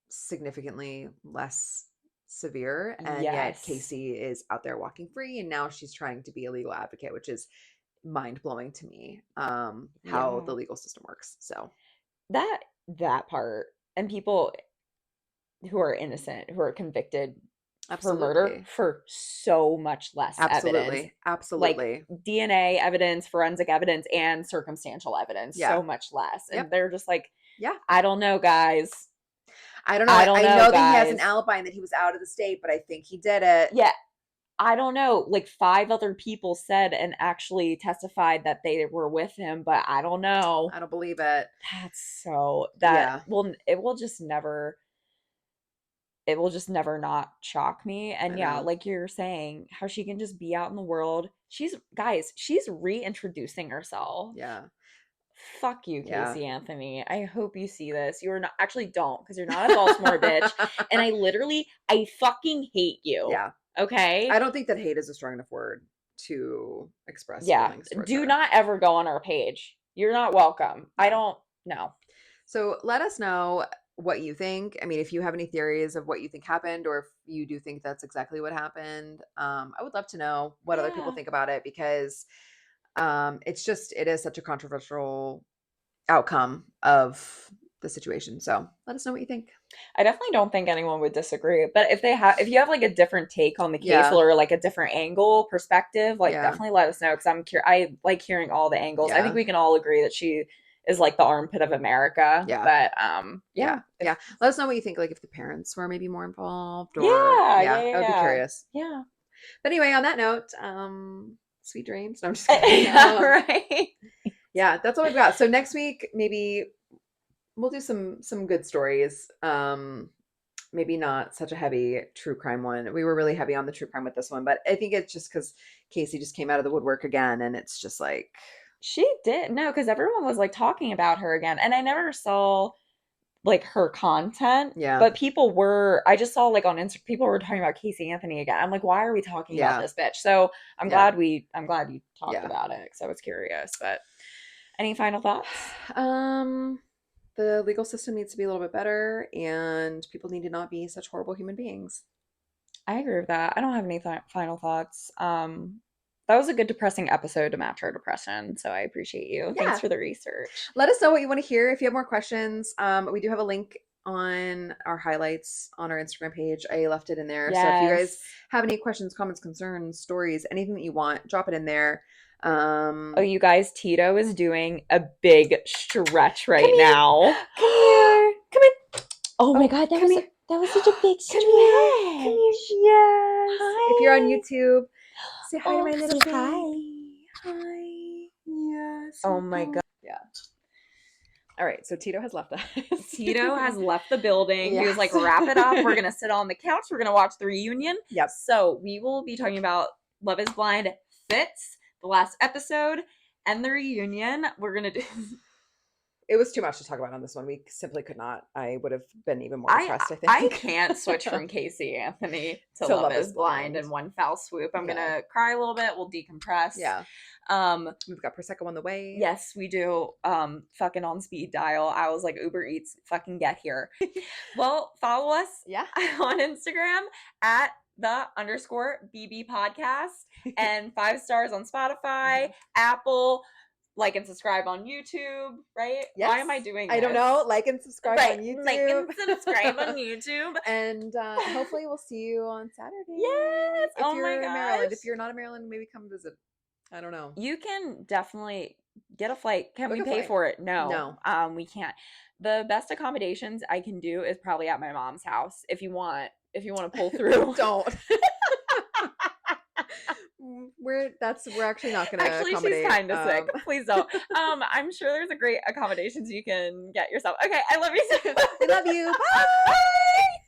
significantly less severe. And yet Yes. Casey is out there walking free and now she's trying to be a legal advocate, which is mind blowing to me, how the legal system works. So that part, and people who are innocent, who are convicted for murder absolutely. for so much less evidence. Absolutely. Like DNA evidence, forensic evidence, and circumstantial evidence, Yeah. so much less. And Yep. they're just like, Yeah. I don't know, guys. I don't know. I don't I know, know that he has an guys. alibi and that he was out of the state, but I think he did it. Yeah, I don't know. Like 5 other people said and actually testified that they were with him, but I don't know. I don't believe it. That's so Yeah. it will just never not shock me. And yeah, like you're saying, how she can just be out in the world. She's reintroducing herself. Yeah. Fuck you, Yeah. Casey Anthony. I hope you see this. You're not, actually don't, because you're not a Baltimore bitch. And I fucking hate you. Yeah. Okay? I don't think that hate is a strong enough word to express Yeah. feelings towards Do her. not ever go on our page. You're not welcome. Yeah. I don't know. So let us know what you think. I mean, if you have any theories of what you think happened, or if you do think that's exactly what happened, I would love to know what other people think about it, because it is such a controversial outcome of the situation. So let us know what you think. I definitely don't think anyone would disagree. But if you have like a different take on the case, Yeah. or like a different angle, perspective, like Yeah. definitely let us know, because I like hearing all the angles. I Yeah. think we can all agree that she is like the armpit of America. Yeah. But yeah. Let us know what you think. Like if the parents were maybe more involved, or yeah. I would be curious. Yeah. But anyway, on that note, sweet dreams. No, I'm just kidding. Right. Yeah, that's what we've got. So next week, maybe we'll do some good stories. Maybe not such a heavy true crime one. We were really heavy on the true crime with this one, but I think it's just because Casey just came out of the woodwork again, and it's just like She did. No, because everyone was like talking about her again, and I never saw like her content. Yeah. But I just saw like on Instagram, people were talking about Casey Anthony again. I'm like, why are we talking about this bitch? So I'm glad you talked about it, because I was curious. But any final thoughts? The legal system needs to be a little bit better, and people need to not be such horrible human beings. I agree with that. I don't have any final thoughts. That was a good depressing episode to match our depression, so I appreciate you. Yeah. Thanks for the research. Let us know what you want to hear. If you have more questions, we do have a link on our highlights on our Instagram page. I left it in there. Yes. So if you guys have any questions, comments, concerns, stories, anything that you want, drop it in there. Oh, you guys, Tito is doing a big stretch right now. Come here. Come in. Oh my God, that was such a big stretch. Come here. Yes. Hi. If you're on YouTube, say hi to my little say hi. baby. Hi. Yes. Oh my God. Yeah. All right, so Tito has left us. Tito has left the building. He was like, Yes. wrap it up. We're going to sit on the couch. We're going to watch the reunion. Yep. So we will be talking about Love is Blind Fits, the last episode, and the reunion. We're going to do... It was too much to talk about on this one. We simply could not. I would have been even more depressed, I think. I can't switch from Casey Anthony to Love is Blind in one foul swoop. I'm going to cry a little bit. We'll decompress. Yeah. We've got Prosecco on the way. Yes, we do. Fucking on speed dial. I was like, Uber Eats, fucking get here. Well, follow us on Instagram at @_BB podcast and 5 stars on Spotify, Apple. Like and subscribe on YouTube, right? Yes. Why am I doing this? I don't know. Like and subscribe on YouTube. Like and subscribe on YouTube. And hopefully we'll see you on Saturday. Yes. If you're in Maryland. If you're not in Maryland, maybe come visit. I don't know. You can definitely get a flight. Can we pay for it? No. We can't. The best accommodations I can do is probably at my mom's house. If you want to pull through. Don't. We're actually not gonna actually accommodate. She's kind of sick. Please don't. I'm sure there's a great accommodations you can get yourself. Okay, I love you so much. I love you. Bye.